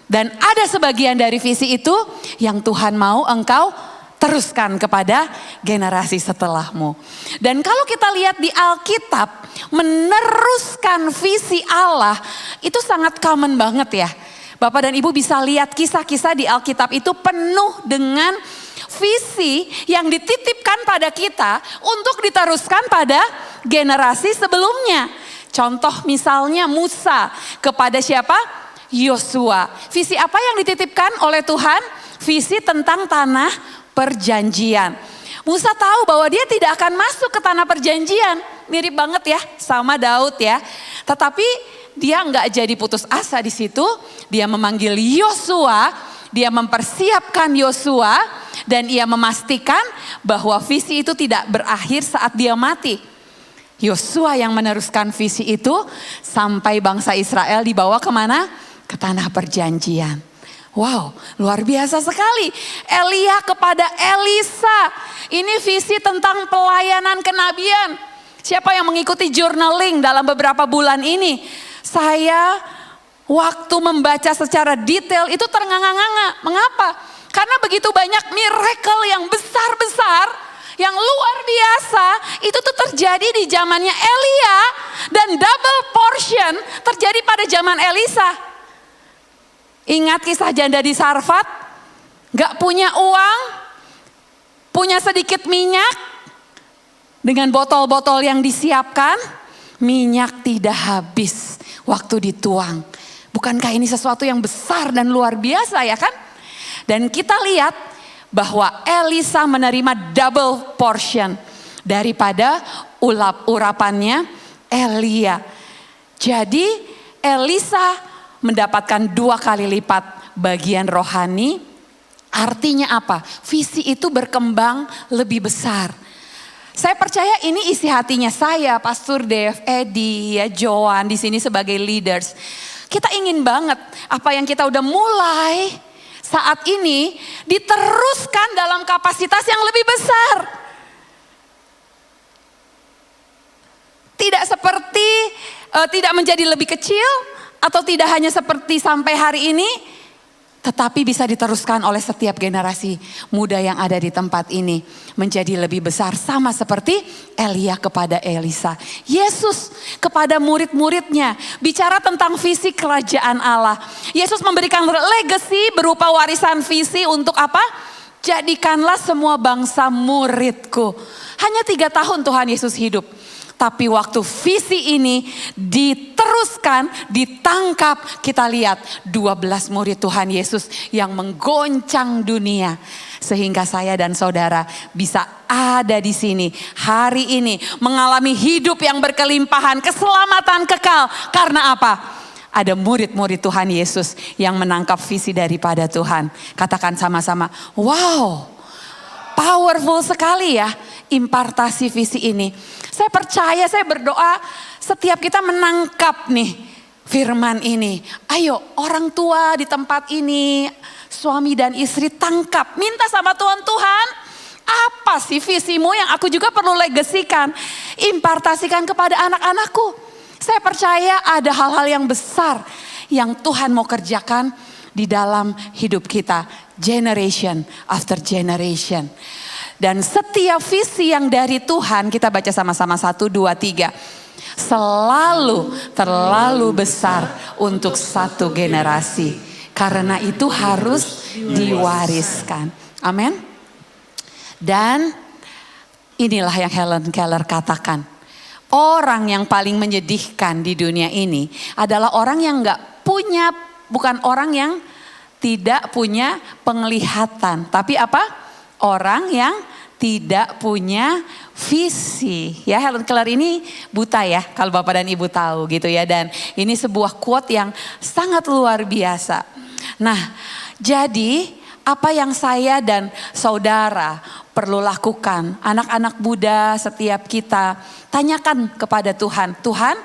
D: Dan ada sebagian dari visi itu yang Tuhan mau engkau teruskan kepada generasi setelahmu. Dan kalau kita lihat di Alkitab, meneruskan visi Allah itu sangat common banget ya. Bapak dan Ibu bisa lihat kisah-kisah di Alkitab itu penuh dengan visi yang dititipkan pada kita untuk diteruskan pada generasi sebelumnya. Contoh misalnya Musa kepada siapa? Yosua. Visi apa yang dititipkan oleh Tuhan? Visi tentang tanah perjanjian. Musa tahu bahwa dia tidak akan masuk ke tanah perjanjian. Mirip banget ya sama Daud ya. Tetapi dia nggak jadi putus asa di situ. Dia memanggil Yosua, dia mempersiapkan Yosua dan ia memastikan bahwa visi itu tidak berakhir saat dia mati. Yosua yang meneruskan visi itu sampai bangsa Israel dibawa kemana? Ke tanah perjanjian. Wow, luar biasa sekali. Elia kepada Elisa. Ini visi tentang pelayanan kenabian. Siapa yang mengikuti journaling dalam beberapa bulan ini? Saya waktu membaca secara detail itu ternganga-nganga. Mengapa? Karena begitu banyak miracle yang besar-besar, yang luar biasa, itu tuh terjadi di zamannya Elia dan double portion terjadi pada zaman Elisa. Ingat kisah janda di Sarfat? Gak punya uang, punya sedikit minyak, dengan botol-botol yang disiapkan, minyak tidak habis waktu dituang. Bukankah ini sesuatu yang besar dan luar biasa ya kan? Dan kita lihat bahwa Elisa menerima double portion daripada urapannya Elia. Jadi Elisa mendapatkan 2 kali lipat bagian rohani. Artinya apa? Visi itu berkembang lebih besar. Saya percaya ini isi hatinya saya, Pastor Dev, Edi, ya, Joan di sini sebagai leaders. Kita ingin banget apa yang kita udah mulai saat ini diteruskan dalam kapasitas yang lebih besar. Tidak seperti, tidak menjadi lebih kecil atau tidak hanya seperti sampai hari ini. tetapi bisa diteruskan oleh setiap generasi muda yang ada di tempat ini menjadi lebih besar, sama seperti Elia kepada Elisa. Yesus kepada murid-muridnya bicara tentang visi kerajaan Allah. Yesus memberikan legacy berupa warisan visi untuk apa? Jadikanlah semua bangsa muridku. Hanya 3 tahun Tuhan Yesus hidup. Tapi waktu visi ini diteruskan, ditangkap, kita lihat 12 murid Tuhan Yesus yang menggoncang dunia. Sehingga saya dan saudara bisa ada di sini hari ini mengalami hidup yang berkelimpahan, keselamatan kekal. Karena apa? Ada murid-murid Tuhan Yesus yang menangkap visi daripada Tuhan. Katakan sama-sama, wow, powerful sekali ya impartasi visi ini. Saya percaya, saya berdoa setiap kita menangkap nih firman ini. Ayo orang tua di tempat ini, suami dan istri tangkap. Minta sama Tuhan, Tuhan apa sih visimu yang aku juga perlu legasikan. Impartasikan kepada anak-anakku. Saya percaya ada hal-hal yang besar yang Tuhan mau kerjakan di dalam hidup kita. Generation after generation. Dan setiap visi yang dari Tuhan, kita baca sama-sama 1, 2, 3. Selalu terlalu besar untuk satu generasi. Karena itu harus diwariskan. Amin. Dan inilah yang Helen Keller katakan. Orang yang paling menyedihkan di dunia ini adalah orang yang gak punya, bukan orang yang tidak punya penglihatan. Tapi apa? Orang yang tidak punya visi. Ya, Helen Keller ini buta ya, kalau Bapak dan Ibu tahu gitu ya. Dan ini sebuah quote yang sangat luar biasa. Nah, jadi apa yang saya dan saudara perlu lakukan, anak-anak muda setiap kita, tanyakan kepada Tuhan. Tuhan,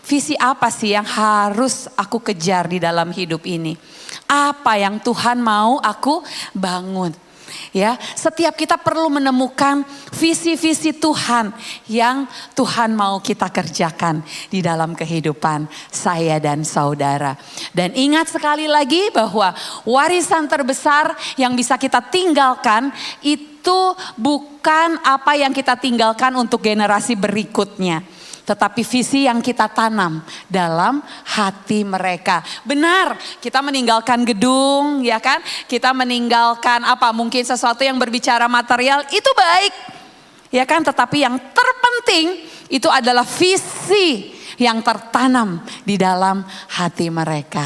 D: visi apa sih yang harus aku kejar di dalam hidup ini? Apa yang Tuhan mau aku bangun? Ya, setiap kita perlu menemukan visi-visi Tuhan yang Tuhan mau kita kerjakan di dalam kehidupan saya dan saudara. Dan ingat sekali lagi bahwa warisan terbesar yang bisa kita tinggalkan itu bukan apa yang kita tinggalkan untuk generasi berikutnya. Tetapi visi yang kita tanam dalam hati mereka. Benar, kita meninggalkan gedung, ya kan? Kita meninggalkan apa? Mungkin sesuatu yang berbicara material, itu baik. Ya kan? Tetapi yang terpenting itu adalah visi yang tertanam di dalam hati mereka.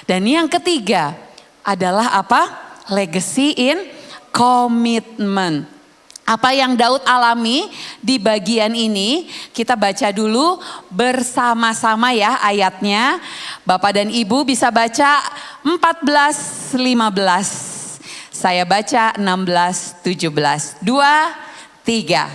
D: Dan yang ketiga adalah apa? Legacy in commitment. Apa yang Daud alami di bagian ini, kita baca dulu bersama-sama ya ayatnya. Bapak dan Ibu bisa baca 14, 15. Saya baca 16, 17. 2, 3.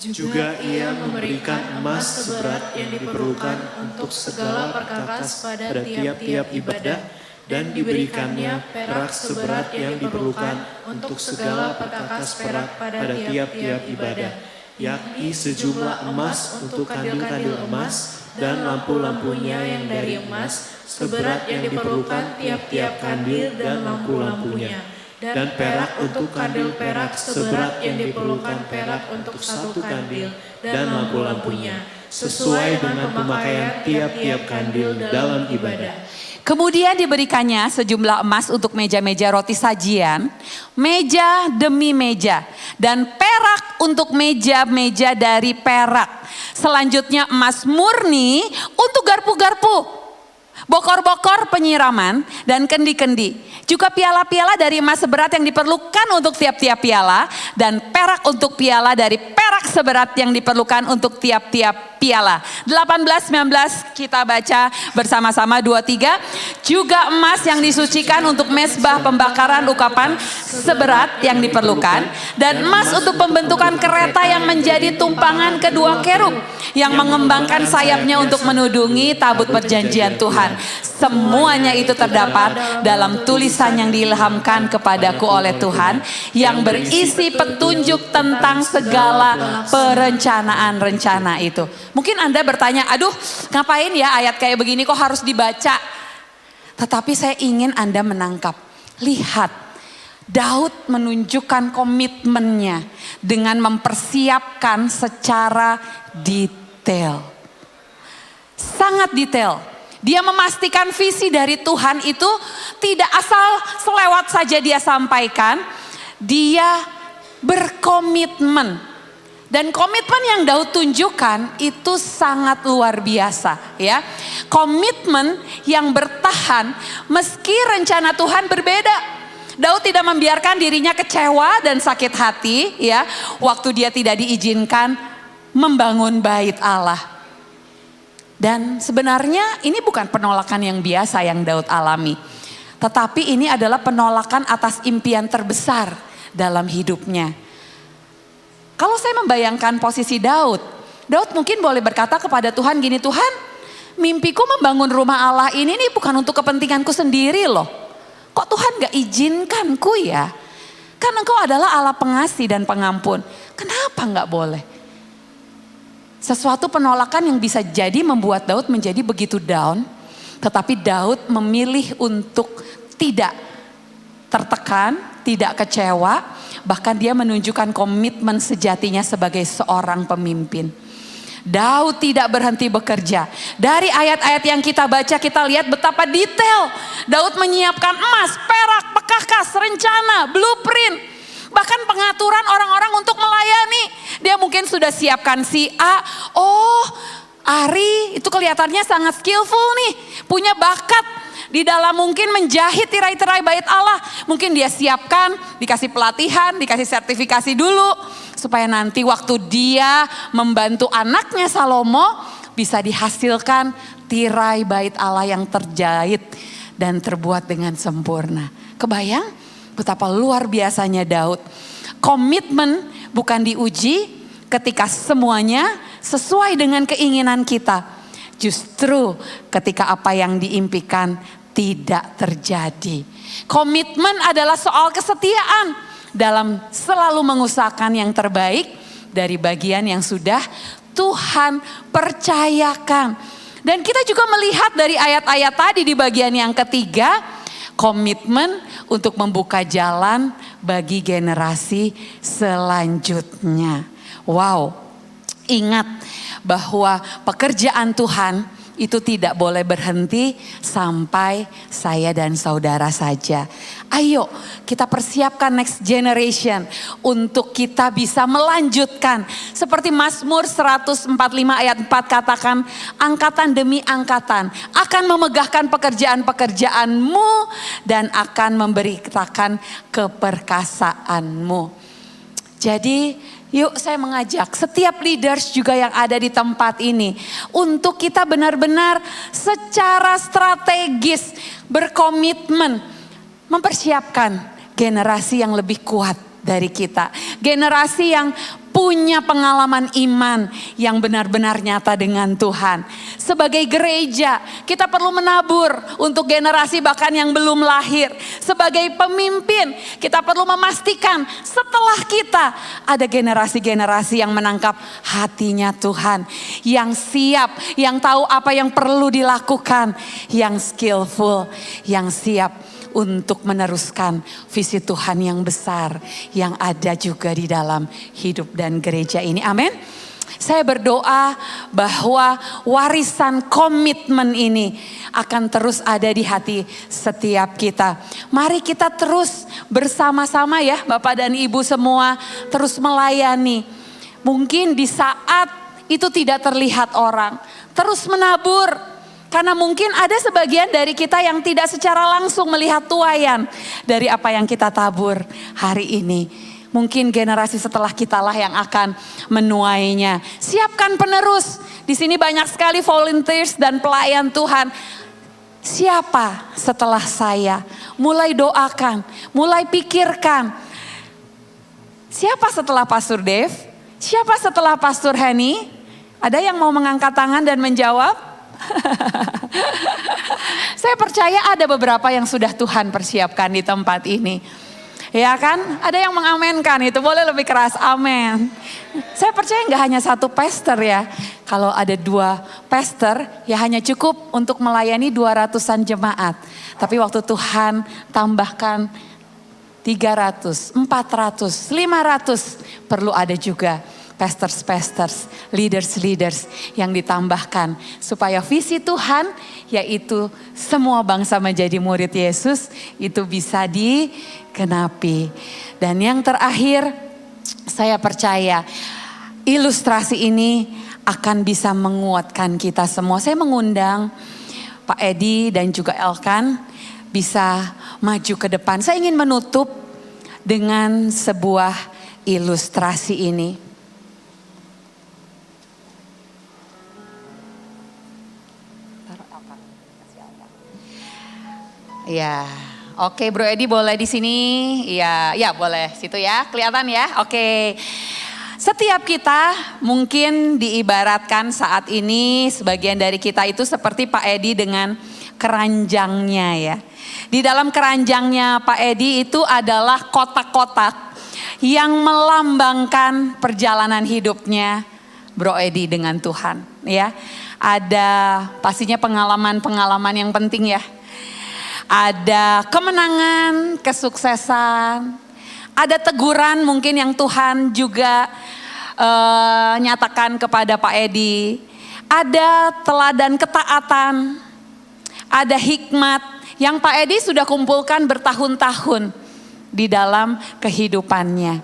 B: Juga ia memberikan emas seberat yang diperlukan untuk segala perkakas pada tiap-tiap ibadah, dan diberikannya perak seberat yang diperlukan untuk segala perkakas perak pada tiap-tiap ibadah, yakni sejumlah emas untuk kandil-kandil emas dan lampu-lampunya yang dari emas, seberat yang diperlukan tiap-tiap kandil dan lampu-lampunya, dan perak untuk kandil perak seberat yang diperlukan perak untuk satu kandil dan lampu-lampunya, sesuai dengan pemakaian tiap-tiap kandil dalam ibadah.
D: Kemudian diberikannya sejumlah emas untuk meja-meja roti sajian, meja demi meja, dan perak untuk meja-meja dari perak. Selanjutnya emas murni untuk garpu-garpu, bokor-bokor penyiraman, dan kendi-kendi. Juga piala-piala dari emas seberat yang diperlukan untuk tiap-tiap piala, dan perak untuk piala dari perak seberat yang diperlukan untuk tiap-tiap piala. 18, 19 kita baca bersama-sama 2, 3. Juga emas yang disucikan untuk mezbah pembakaran ukapan seberat yang diperlukan. Dan emas untuk pembentukan kereta yang menjadi tumpangan kedua kerub. Yang mengembangkan sayapnya untuk menudungi tabut perjanjian Tuhan. Semuanya itu terdapat dalam tulisan yang diilhamkan kepadaku oleh Tuhan. Yang berisi petunjuk tentang segala perencanaan-rencana itu. Mungkin Anda bertanya, aduh ngapain ya ayat kayak begini kok harus dibaca? Tetapi saya ingin Anda menangkap Lihat, Daud menunjukkan komitmennya dengan mempersiapkan secara detail. Sangat detail. Dia memastikan visi dari Tuhan itu tidak asal selewat saja dia sampaikan. Dia berkomitmen. Dan komitmen yang Daud tunjukkan itu sangat luar biasa, ya. Komitmen yang bertahan meski rencana Tuhan berbeda. Daud tidak membiarkan dirinya kecewa dan sakit hati, ya, waktu dia tidak diizinkan membangun bait Allah. Dan sebenarnya ini bukan penolakan yang biasa yang Daud alami. Tetapi ini adalah penolakan atas impian terbesar dalam hidupnya. Kalau saya membayangkan posisi Daud mungkin boleh berkata kepada Tuhan gini, Tuhan, mimpiku membangun rumah Allah ini nih bukan untuk kepentinganku sendiri loh. Kok Tuhan gak izinkanku ya? Kan Engkau adalah Allah pengasih dan pengampun. Kenapa gak boleh? Sesuatu penolakan yang bisa jadi membuat Daud menjadi begitu down. Tetapi Daud memilih untuk tidak tertekan, tidak kecewa. Bahkan dia menunjukkan komitmen sejatinya sebagai seorang pemimpin. Daud tidak berhenti bekerja. Dari ayat-ayat yang kita baca kita lihat betapa detail Daud menyiapkan emas, perak, pekakas, rencana, blueprint. Bahkan pengaturan orang-orang untuk melayani. Dia mungkin sudah siapkan si A. Oh, Ari itu kelihatannya sangat skillful nih. Punya bakat. Di dalam mungkin menjahit tirai-tirai bait Allah. Mungkin dia siapkan, dikasih pelatihan, dikasih sertifikasi dulu. Supaya nanti waktu dia membantu anaknya Salomo bisa dihasilkan tirai bait Allah yang terjahit dan terbuat dengan sempurna. Kebayang betapa luar biasanya Daud. Komitmen bukan diuji ketika semuanya sesuai dengan keinginan kita. Justru ketika apa yang diimpikan tidak terjadi. Komitmen adalah soal kesetiaan dalam selalu mengusahakan yang terbaik dari bagian yang sudah Tuhan percayakan. Dan kita juga melihat dari ayat-ayat tadi di bagian yang ketiga, komitmen untuk membuka jalan bagi generasi selanjutnya. Wow, ingat bahwa pekerjaan Tuhan itu tidak boleh berhenti sampai saya dan saudara saja. Ayo kita persiapkan next generation untuk kita bisa melanjutkan. Seperti Mazmur 145 ayat 4 katakan, angkatan demi angkatan akan memegahkan pekerjaan-pekerjaanmu dan akan memberitakan keperkasaanmu. Jadi yuk saya mengajak setiap leaders juga yang ada di tempat ini untuk kita benar-benar secara strategis berkomitmen mempersiapkan generasi yang lebih kuat dari kita. Generasi yang punya pengalaman iman yang benar-benar nyata dengan Tuhan. Sebagai gereja kita perlu menabur untuk generasi bahkan yang belum lahir. Sebagai pemimpin kita perlu memastikan setelah kita ada generasi-generasi yang menangkap hatinya Tuhan. Yang siap, yang tahu apa yang perlu dilakukan. Yang skillful, yang siap untuk meneruskan visi Tuhan yang besar yang ada juga di dalam hidup dan gereja ini. Amin. Saya berdoa bahwa warisan komitmen ini akan terus ada di hati setiap kita. Mari kita terus bersama-sama ya Bapak dan Ibu semua terus melayani. Mungkin di saat itu tidak terlihat orang, terus menabur. Karena mungkin ada sebagian dari kita yang tidak secara langsung melihat tuaian dari apa yang kita tabur hari ini. Mungkin generasi setelah kitalah yang akan menuainya. Siapkan penerus. Di sini banyak sekali volunteers dan pelayan Tuhan. Siapa setelah saya? Mulai doakan, mulai pikirkan. Siapa setelah Pastor Dev? Siapa setelah Pastor Henny? Ada yang mau mengangkat tangan dan menjawab? Saya percaya ada beberapa yang sudah Tuhan persiapkan di tempat ini. Ya kan? Ada yang mengamenkan itu, boleh lebih keras, amin. Saya percaya nggak hanya satu pastor ya. Kalau ada 2 pastor ya hanya cukup untuk melayani 200-an jemaat. Tapi waktu Tuhan tambahkan 300, 400, 500, perlu ada juga pastors, leaders yang ditambahkan. Supaya visi Tuhan yaitu semua bangsa menjadi murid Yesus itu bisa digenapi. Dan yang terakhir saya percaya ilustrasi ini akan bisa menguatkan kita semua. Saya mengundang Pak Edi dan juga Elkan bisa maju ke depan. Saya ingin menutup dengan sebuah ilustrasi ini. Ya, oke Bro Edi boleh di sini. Ya boleh situ ya, kelihatan ya. Oke. Setiap kita mungkin diibaratkan saat ini sebagian dari kita itu seperti Pak Edi dengan keranjangnya ya. Di dalam keranjangnya Pak Edi itu adalah kotak-kotak yang melambangkan perjalanan hidupnya Bro Edi dengan Tuhan ya. Ada pastinya pengalaman-pengalaman yang penting ya. Ada kemenangan, kesuksesan, ada teguran mungkin yang Tuhan juga nyatakan kepada Pak Edi. Ada teladan ketaatan, ada hikmat yang Pak Edi sudah kumpulkan bertahun-tahun di dalam kehidupannya.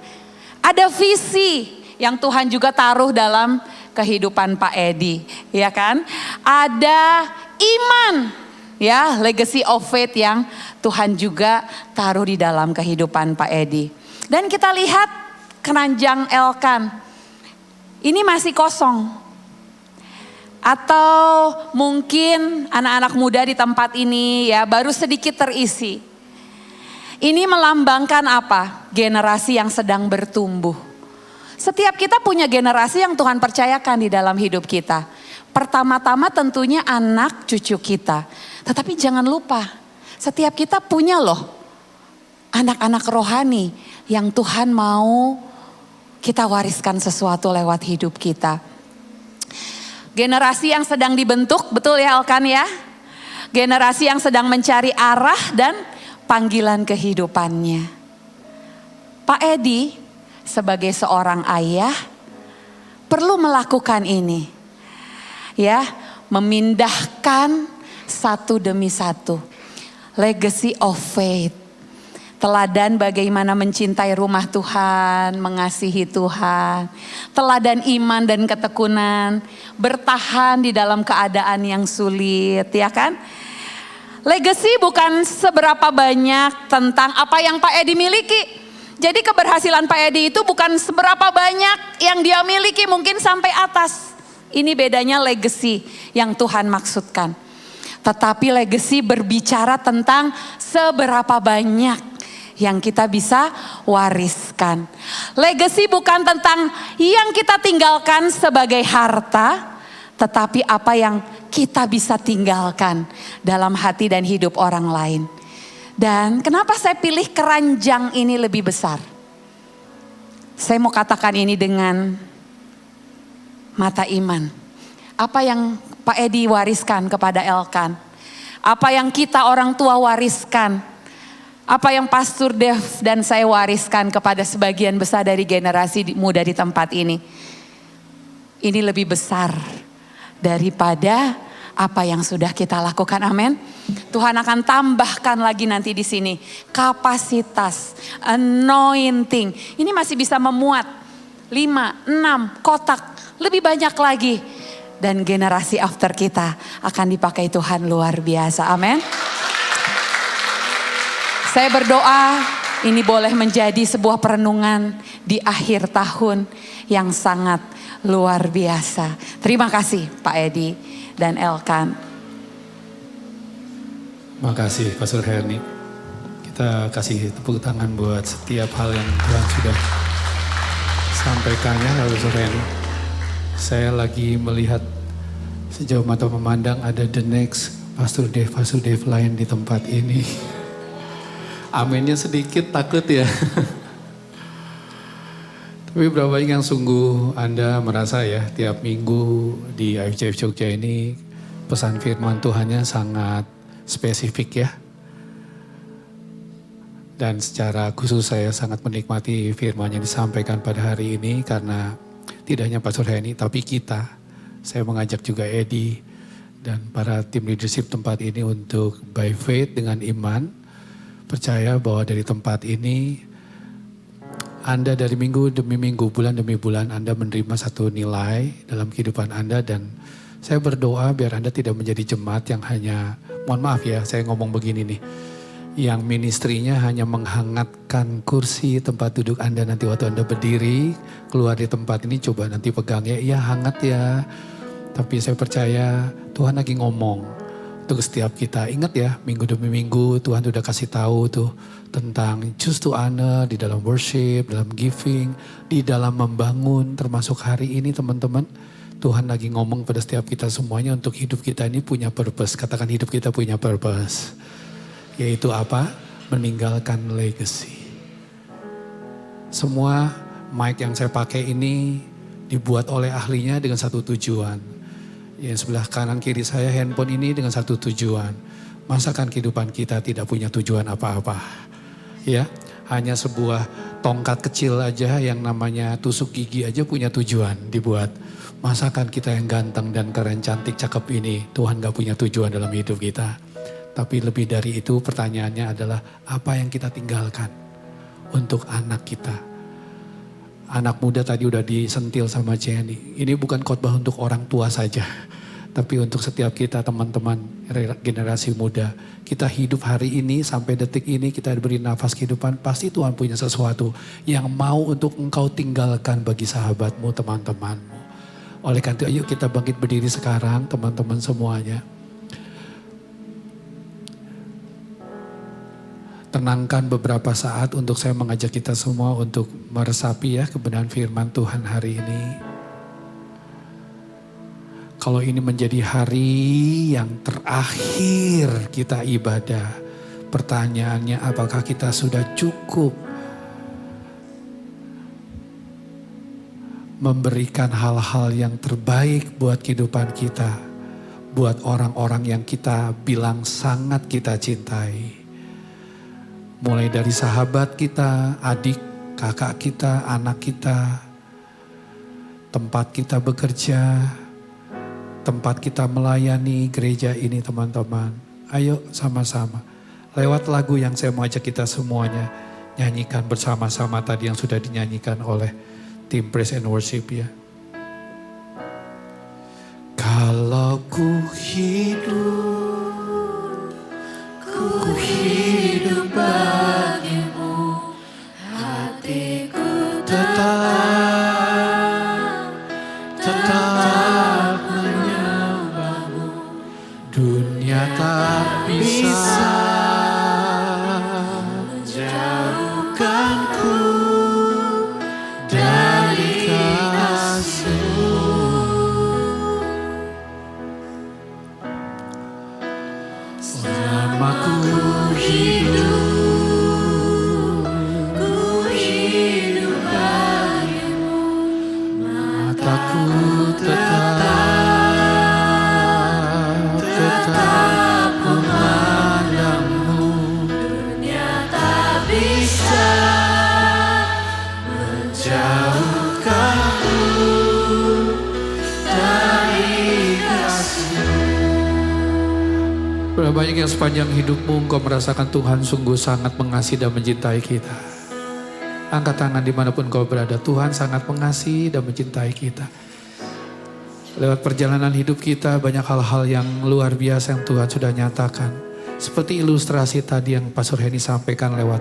D: Ada visi yang Tuhan juga taruh dalam kehidupan Pak Edi, ya kan? Ada iman, ya, legacy of faith yang Tuhan juga taruh di dalam kehidupan Pak Edi. Dan kita lihat keranjang Elkan, ini masih kosong. Atau mungkin anak-anak muda di tempat ini ya baru sedikit terisi. Ini melambangkan apa? Generasi yang sedang bertumbuh. Setiap kita punya generasi yang Tuhan percayakan di dalam hidup kita. Pertama-tama tentunya anak cucu kita. Tetapi jangan lupa, setiap kita punya loh anak-anak rohani yang Tuhan mau kita wariskan sesuatu lewat hidup kita. Generasi yang sedang dibentuk, betul ya Elkan ya? Generasi yang sedang mencari arah dan panggilan kehidupannya. Pak Edi sebagai seorang ayah perlu melakukan ini. Ya, memindahkan satu demi satu. Legacy of faith. Teladan bagaimana mencintai rumah Tuhan, mengasihi Tuhan. Teladan iman dan ketekunan, bertahan di dalam keadaan yang sulit, ya kan? Legacy bukan seberapa banyak tentang apa yang Pak Edi miliki. Jadi keberhasilan Pak Edi itu bukan seberapa banyak yang dia miliki, mungkin sampai atas. Ini bedanya legacy yang Tuhan maksudkan. Tetapi legacy berbicara tentang seberapa banyak yang kita bisa wariskan. Legacy bukan tentang yang kita tinggalkan sebagai harta, tetapi apa yang kita bisa tinggalkan dalam hati dan hidup orang lain. Dan kenapa saya pilih keranjang ini lebih besar? Saya mau katakan ini dengan mata iman. Apa yang Pak Edi wariskan kepada Elkan? Apa yang kita orang tua wariskan? Apa yang Pastor Dev dan saya wariskan kepada sebagian besar dari generasi muda di tempat ini? Ini lebih besar daripada apa yang sudah kita lakukan, amin. Tuhan akan tambahkan lagi nanti di sini kapasitas, anointing. Ini masih bisa memuat 5, 6 kotak, lebih banyak lagi. Dan generasi after kita akan dipakai Tuhan luar biasa, amin. Saya berdoa ini boleh menjadi sebuah perenungan di akhir tahun yang sangat luar biasa. Terima kasih Pak Edi dan Elkan.
A: Makasih Pastor Herni. Kita kasih tepuk tangan buat setiap hal yang Tuhan sudah sampaikan ya Pastor Herni. Saya lagi melihat sejauh mata memandang ada the next Pastor Dev lain di tempat ini. Aminnya sedikit, takut ya. Tapi berapa banyak yang sungguh Anda merasa ya tiap minggu di IFCF Jogja ini pesan firman Tuhannya sangat spesifik ya. Dan secara khusus saya sangat menikmati firman yang disampaikan pada hari ini karena tidak hanya Pastor Henny tapi kita. Saya mengajak juga Edi dan para tim leadership tempat ini untuk by faith dengan iman. Percaya bahwa dari tempat ini Anda dari minggu demi minggu, bulan demi bulan Anda menerima satu nilai dalam kehidupan Anda dan saya berdoa biar Anda tidak menjadi jemaat yang hanya, mohon maaf ya saya ngomong begini nih. Yang ministrinya hanya menghangatkan kursi tempat duduk Anda nanti waktu Anda berdiri, keluar di tempat ini coba nanti pegang ya, iya hangat ya. Tapi saya percaya Tuhan lagi ngomong untuk setiap kita. Ingat ya, minggu demi minggu Tuhan sudah kasih tahu tuh tentang choose to honor di dalam worship, dalam giving, di dalam membangun termasuk hari ini teman-teman. Tuhan lagi ngomong pada setiap kita semuanya untuk hidup kita ini punya purpose. Katakan hidup kita punya purpose. Yaitu apa? Meninggalkan legacy. Semua mic yang saya pakai ini dibuat oleh ahlinya dengan satu tujuan. Yang sebelah kanan kiri saya handphone ini dengan satu tujuan. Masakan kehidupan kita tidak punya tujuan apa-apa. Ya, hanya sebuah tongkat kecil aja yang namanya tusuk gigi aja punya tujuan dibuat. Masakan kita yang ganteng dan keren, cantik, cakep ini Tuhan gak punya tujuan dalam hidup kita. Tapi lebih dari itu pertanyaannya adalah apa yang kita tinggalkan untuk anak kita. Anak muda tadi udah disentil sama Jenny. Ini bukan khotbah untuk orang tua saja. Tapi untuk setiap kita teman-teman generasi muda. Kita hidup hari ini sampai detik ini kita diberi nafas kehidupan. Pasti Tuhan punya sesuatu yang mau untuk engkau tinggalkan bagi sahabatmu, teman-temanmu. Oleh karena itu ayo kita bangkit berdiri sekarang teman-teman semuanya. Tenangkan beberapa saat untuk saya mengajak kita semua untuk meresapi ya kebenaran firman Tuhan hari ini. Kalau ini menjadi hari yang terakhir kita ibadah, pertanyaannya apakah kita sudah cukup memberikan hal-hal yang terbaik buat kehidupan kita, buat orang-orang yang kita bilang sangat kita cintai. Mulai dari sahabat kita, adik, kakak kita, anak kita, tempat kita bekerja, tempat kita melayani gereja ini teman-teman. Ayo sama-sama. Lewat lagu yang saya mau ajak kita semuanya nyanyikan bersama-sama tadi yang sudah dinyanyikan oleh tim Praise and Worship ya. Kalau ku hidup bagimu, hatiku tetap menyembahmu. Dunia tak bisa menjauhkanku dari kasih-Mu. Selama ku hidup bagimu, mataku tetap memandangmu. Dunia tak bisa menjauhkanku dari kasih. Berapa banyak yang sepanjang hidupmu engkau merasakan Tuhan sungguh sangat mengasihi dan mencintai kita. Angkat tangan dimanapun kau berada, Tuhan sangat mengasihi dan mencintai kita. Lewat perjalanan hidup kita banyak hal-hal yang luar biasa yang Tuhan sudah nyatakan. Seperti ilustrasi tadi yang Pastor Henny sampaikan lewat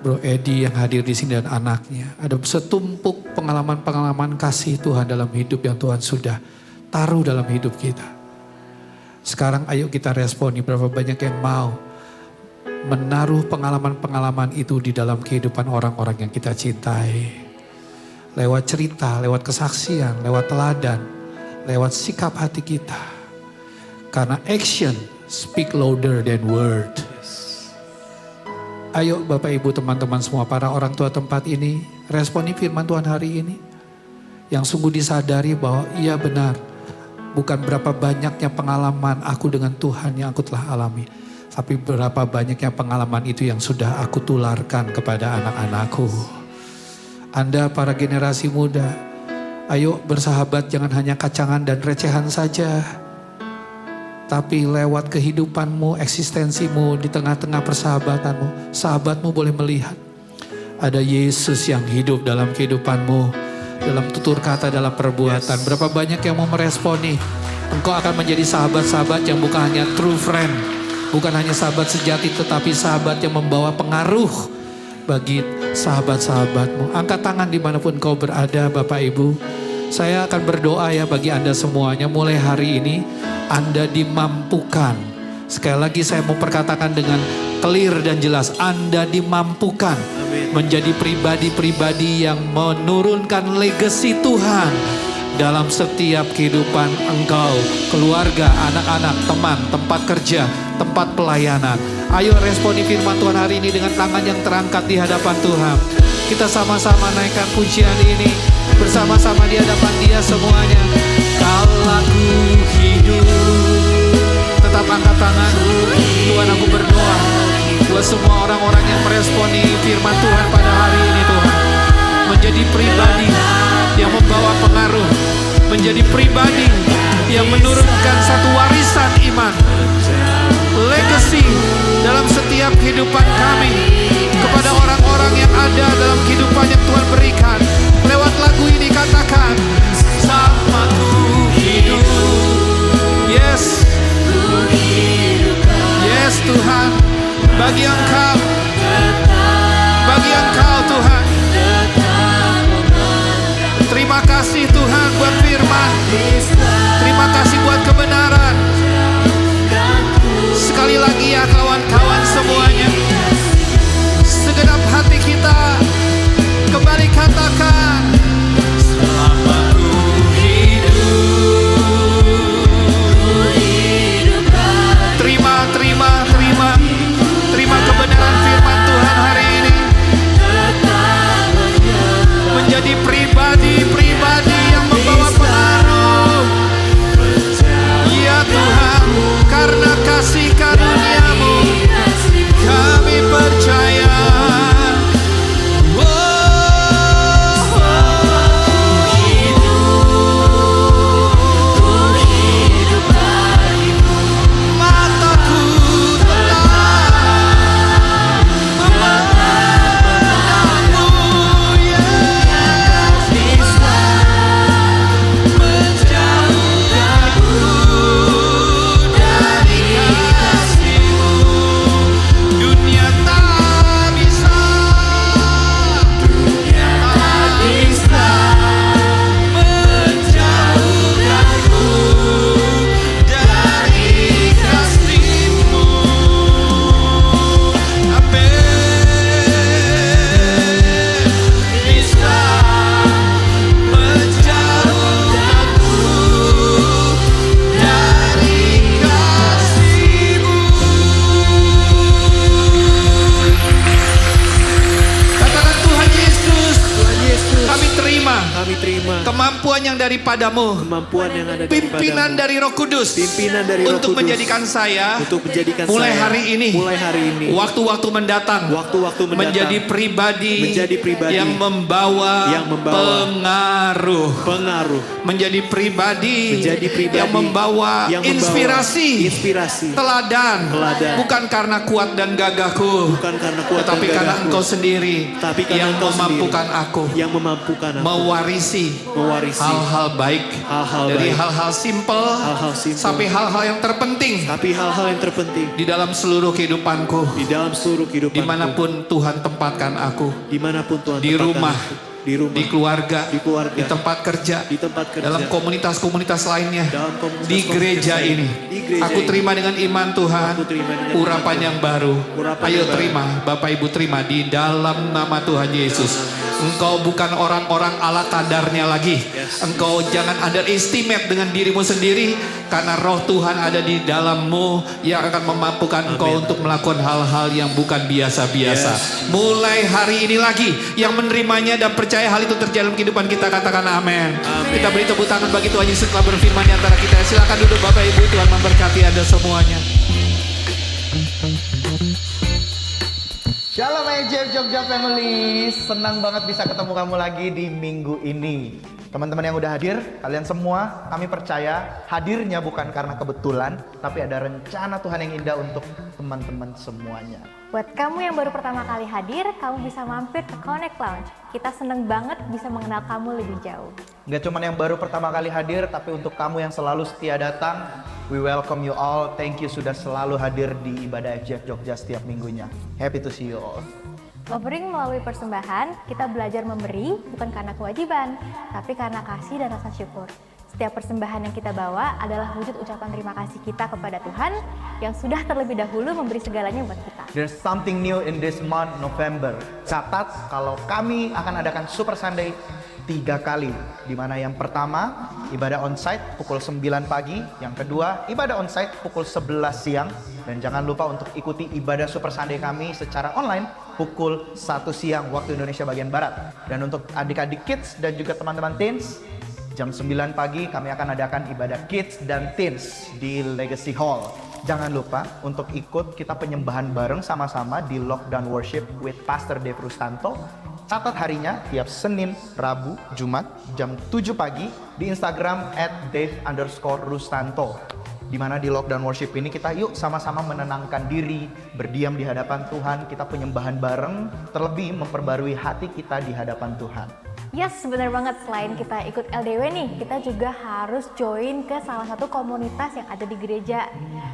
A: Bro Edi yang hadir di sini dan anaknya. Ada setumpuk pengalaman-pengalaman kasih Tuhan dalam hidup yang Tuhan sudah taruh dalam hidup kita. Sekarang ayo kita responi berapa banyak yang mau menaruh pengalaman-pengalaman itu di dalam kehidupan orang-orang yang kita cintai. Lewat cerita, lewat kesaksian, lewat teladan, lewat sikap hati kita. Karena action speak louder than word. Ayo Bapak Ibu teman-teman semua, para orang tua tempat ini, responi firman Tuhan hari ini. Yang sungguh disadari bahwa iya benar, bukan berapa banyaknya pengalaman aku dengan Tuhan yang aku telah alami, tapi berapa banyaknya pengalaman itu yang sudah aku tularkan kepada anak-anakku. Anda para generasi muda, ayo bersahabat, jangan hanya kacangan dan recehan saja. Tapi lewat kehidupanmu, eksistensimu, di tengah-tengah persahabatanmu, sahabatmu boleh melihat ada Yesus yang hidup dalam kehidupanmu, dalam tutur kata, dalam perbuatan. Berapa banyak yang mau meresponi, engkau akan menjadi sahabat-sahabat yang bukan hanya true friend, bukan hanya sahabat sejati, tetapi sahabat yang membawa pengaruh bagi sahabat-sahabatmu. Angkat tangan dimanapun kau berada Bapak Ibu. Saya akan berdoa ya bagi Anda semuanya, mulai hari ini Anda dimampukan. Sekali lagi saya mau perkatakan dengan clear dan jelas, Anda dimampukan menjadi pribadi-pribadi yang menurunkan legacy Tuhan dalam setiap kehidupan engkau, keluarga, anak-anak, teman, tempat kerja, tempat pelayanan. Ayo responi firman Tuhan hari ini dengan tangan yang terangkat di hadapan Tuhan. Kita sama-sama naikkan pujian ini bersama-sama di hadapan Dia semuanya. Kalau aku hidup, tetap angkat tangan. Tuhan, aku berdoa buat semua orang-orang yang meresponi firman Tuhan pada hari ini Tuhan, menjadi pribadi yang membawa pengaruh, menjadi pribadi yang menurunkan satu warisan iman, legacy dalam setiap kehidupan kami kepada orang-orang yang ada dalam kehidupan yang Tuhan berikan. Lewat lagu ini katakan, samaku hidup. Yes, yes Tuhan, bagi Engkau Tuhan. Terima kasih Tuhan buat firman, terima kasih buat kebenaran. Sekali lagi ya kawan-kawan semuanya, segenap hati kita kembali katakan, selama ku hidup. Terima kebenaran firman Tuhan hari ini. Menjadi pribadi-pribadi yang membawa pengaruh. Ya Tuhan, karena kasih karunia-Mu kami percaya. Kemampuan yang daripadamu,
B: kemampuan yang ada
A: pimpinan dari Roh Kudus, untuk menjadikan saya mulai hari ini, waktu-waktu mendatang, menjadi pribadi yang membawa pengaruh, menjadi pribadi yang membawa inspirasi, teladan, bukan karena kuat dan gagahku, tetapi karena Engkau sendiri yang memampukan aku mewarisi hal-hal baik, dari hal-hal simpel sampai hal-hal yang terpenting, di dalam seluruh kehidupanku, dimanapun Tuhan tempatkan aku, di rumah, di keluarga, di tempat kerja, dalam komunitas-komunitas lainnya, di gereja ini. Aku terima dengan iman Tuhan, urapan yang baru. Ayo terima, Bapak Ibu terima di dalam nama Tuhan Yesus. Engkau bukan orang-orang ala kadarnya lagi. Engkau jangan underestimate dengan dirimu sendiri, karena roh Tuhan ada di dalammu yang akan memampukan engkau untuk melakukan hal-hal yang bukan biasa-biasa. Mulai hari ini lagi, yang menerimanya dan percaya hal itu terjadi dalam kehidupan kita, katakan amin. Kita beri tepuk tangan bagi Tuhan Yesus telah berfirman di antara kita. Silakan duduk Bapak Ibu, Tuhan memberkati Anda semuanya.
E: Shalom IJF Jogja Family, senang banget bisa ketemu kamu lagi di minggu ini. Teman-teman yang udah hadir, kalian semua, kami percaya hadirnya bukan karena kebetulan, tapi ada rencana Tuhan yang indah untuk teman-teman semuanya.
F: Buat kamu yang baru pertama kali hadir, kamu bisa mampir ke Connect Lounge. Kita seneng banget bisa mengenal kamu lebih jauh.
E: Nggak cuma yang baru pertama kali hadir, tapi untuk kamu yang selalu setia datang, we welcome you all. Thank you sudah selalu hadir di ibadah IJF Jogja setiap minggunya. Happy to see you all.
F: Offering melalui persembahan, kita belajar memberi bukan karena kewajiban, tapi karena kasih dan rasa syukur. Setiap persembahan yang kita bawa adalah wujud ucapan terima kasih kita kepada Tuhan yang sudah terlebih dahulu memberi segalanya buat kita.
E: There's something new in this month November. Catat kalau kami akan adakan Super Sunday 3 kali, di mana yang pertama ibadah onsite pukul 9 pagi, yang kedua ibadah onsite pukul 11 siang, dan jangan lupa untuk ikuti ibadah Super Sunday kami secara online pukul 1 siang waktu Indonesia bagian Barat. Dan untuk adik-adik kids dan juga teman-teman teens, jam 9 pagi kami akan adakan ibadah kids dan teens di Legacy Hall. Jangan lupa untuk ikut kita penyembahan bareng sama-sama di Lockdown Worship with Pastor Dave Rustanto. Catat harinya tiap Senin, Rabu, Jumat jam 7 pagi di Instagram @dave_rustanto. Di mana di Lockdown Worship ini kita yuk sama-sama menenangkan diri, berdiam di hadapan Tuhan, kita penyembahan bareng, terlebih memperbarui hati kita di hadapan Tuhan.
F: Yes, benar banget. Selain kita ikut LDW nih, kita juga harus join ke salah satu komunitas yang ada di gereja.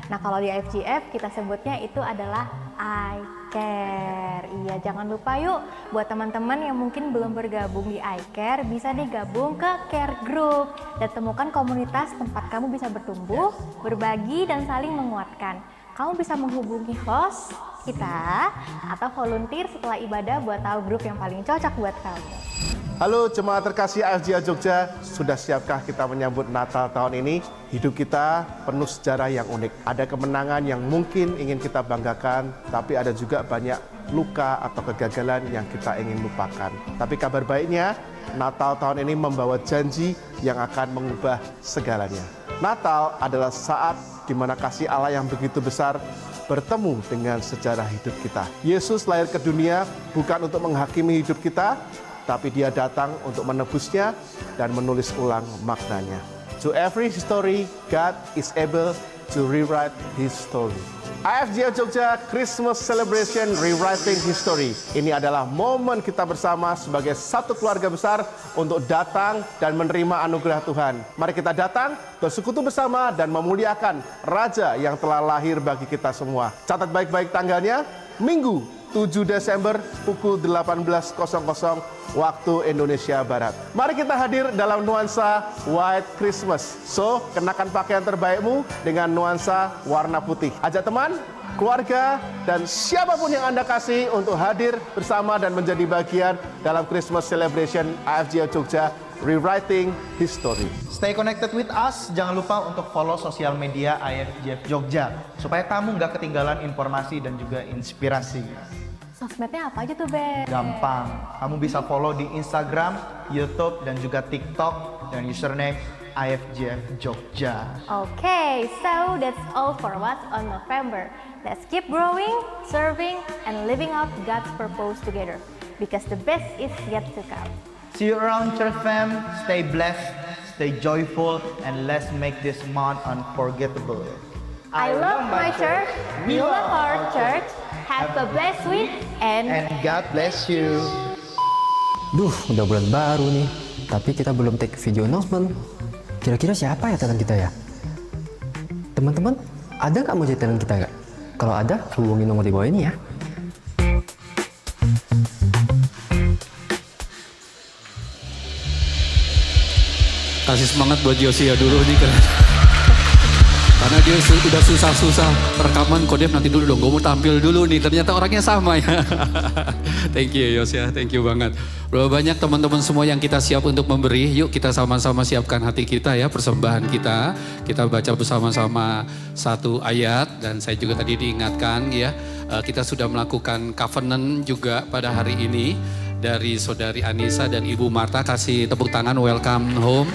F: Nah, kalau di IFGF kita sebutnya itu adalah I Care. Iya, jangan lupa yuk buat teman-teman yang mungkin belum bergabung di I Care, bisa nih gabung ke Care Group dan temukan komunitas tempat kamu bisa bertumbuh, berbagi, dan saling menguatkan. Kamu bisa menghubungi host kita atau volunteer setelah ibadah buat tahu grup yang paling cocok buat kamu.
G: Halo jemaat terkasih IFGF Jogja, sudah siapkah kita menyambut Natal tahun ini? Hidup kita penuh sejarah yang unik. Ada kemenangan yang mungkin ingin kita banggakan, tapi ada juga banyak luka atau kegagalan yang kita ingin lupakan. Tapi kabar baiknya, Natal tahun ini membawa janji yang akan mengubah segalanya. Natal adalah saat di mana kasih Allah yang begitu besar bertemu dengan sejarah hidup kita. Yesus lahir ke dunia bukan untuk menghakimi hidup kita, tapi dia datang untuk menebusnya dan menulis ulang maknanya. To every history, God is able to rewrite his story. IFGF Jogja Christmas Celebration Rewriting History. Ini adalah momen kita bersama sebagai satu keluarga besar untuk datang dan menerima anugerah Tuhan. Mari kita datang, bersekutu bersama dan memuliakan Raja yang telah lahir bagi kita semua. Catat baik-baik tanggalnya, Minggu 7 Desember pukul 18.00 waktu Indonesia Barat. Mari kita hadir dalam nuansa White Christmas. So, kenakan pakaian terbaikmu dengan nuansa warna putih. Ajak teman, keluarga, dan siapapun yang Anda kasih untuk hadir bersama dan menjadi bagian dalam Christmas Celebration IFGF Jogja Rewriting History.
E: Stay connected with us, jangan lupa untuk follow sosial media IFGF Jogja supaya kamu nggak ketinggalan informasi dan juga inspirasi.
F: Sosmednya apa aja tuh, Be?
E: Gampang, kamu bisa follow di Instagram, YouTube, dan juga TikTok dan username IFGF Jogja.
F: Okay, so that's all for What's on November. Let's keep growing, serving, and living out God's purpose together because the best is yet to come.
E: See you around, church fam. Stay blessed, stay joyful, and let's make this month unforgettable.
F: I love my church. We love our church. Have a blessed week and
E: God bless you.
H: Duh, udah bulan baru nih, tapi kita belum take video announcement. Kira-kira siapa ya talent kita ya? Teman-teman, ada nggak mau jadi talent kita nggak? Kalau ada, hubungi nomor di bawah ini ya.
A: Kasih semangat buat Josia dulu nih. Karena dia udah susah-susah rekaman, kok Dev nanti dulu dong, gue mau tampil dulu nih. Ternyata orangnya sama ya. Thank you Yos ya, thank you banget. Berapa banyak teman-teman semua yang kita siap untuk memberi. Yuk kita sama-sama siapkan hati kita ya, persembahan kita. Kita baca bersama-sama satu ayat. Dan saya juga tadi diingatkan ya, kita sudah melakukan covenant juga pada hari ini. Dari Saudari Anissa dan Ibu Marta, kasih tepuk tangan welcome home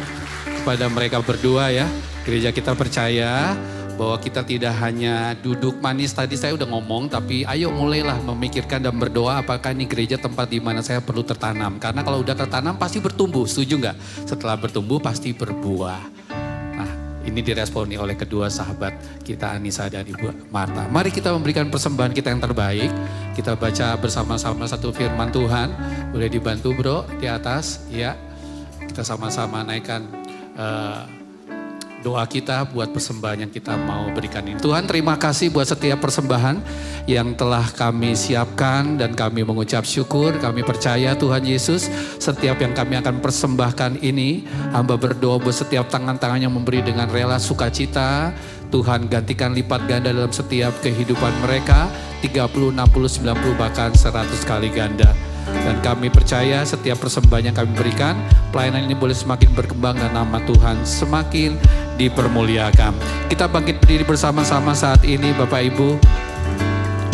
A: kepada mereka berdua ya. Gereja kita percaya bahwa kita tidak hanya duduk manis, tadi saya udah ngomong, tapi ayo mulailah memikirkan dan berdoa apakah ini gereja tempat di mana saya perlu tertanam. Karena kalau udah tertanam pasti bertumbuh, setuju nggak? Setelah bertumbuh pasti berbuah. Nah ini diresponi oleh kedua sahabat kita Anissa dan Ibu Marta. Mari kita memberikan persembahan kita yang terbaik. Kita baca bersama-sama satu firman Tuhan. Boleh dibantu bro di atas ya. Kita sama-sama naikkan doa kita buat persembahan yang kita mau berikan ini. Tuhan terima kasih buat setiap persembahan yang telah kami siapkan dan kami mengucap syukur. Kami percaya Tuhan Yesus setiap yang kami akan persembahkan ini, hamba berdoa buat setiap tangan-tangan yang memberi dengan rela sukacita. Tuhan gantikan lipat ganda dalam setiap kehidupan mereka, 30, 60, 90 bahkan 100 kali ganda. Dan kami percaya setiap persembahan yang kami berikan, pelayanan ini boleh semakin berkembang dan nama Tuhan semakin dipermuliakan. Kita bangkit berdiri bersama-sama saat ini Bapak Ibu.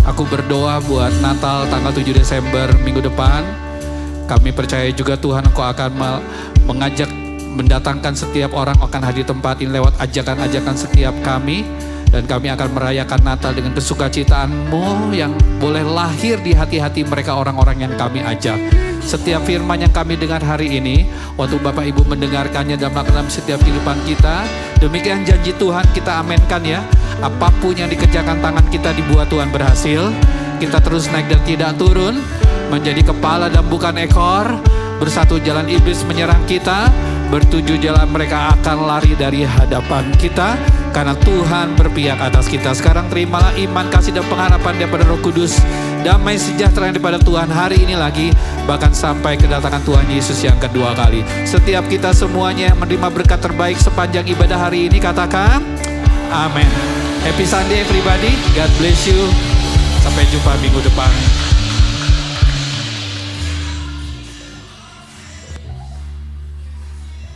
A: Aku berdoa buat Natal tanggal 7 Desember minggu depan. Kami percaya juga Tuhan Engkau akan mengajak, mendatangkan setiap orang akan hadir tempat ini lewat ajakan-ajakan setiap kami. Dan kami akan merayakan Natal dengan kesukacitaanmu yang boleh lahir di hati-hati mereka orang-orang yang kami ajak. Setiap firman yang kami dengar hari ini, waktu Bapak Ibu mendengarkannya dan melakukan setiap kehidupan kita, demikian janji Tuhan kita amenkan ya. Apapun yang dikerjakan tangan kita dibuat Tuhan berhasil. Kita terus naik dan tidak turun, menjadi kepala dan bukan ekor. Bersatu jalan iblis menyerang kita, bertujuh jalan mereka akan lari dari hadapan kita. Karena Tuhan berpihak atas kita. Sekarang terimalah iman, kasih dan pengharapan daripada Roh Kudus. Damai sejahtera daripada Tuhan hari ini lagi. Bahkan sampai kedatangan Tuhan Yesus yang kedua kali. Setiap kita semuanya yang menerima berkat terbaik sepanjang ibadah hari ini, katakan amin. Happy Sunday everybody. God bless you. Sampai jumpa minggu depan.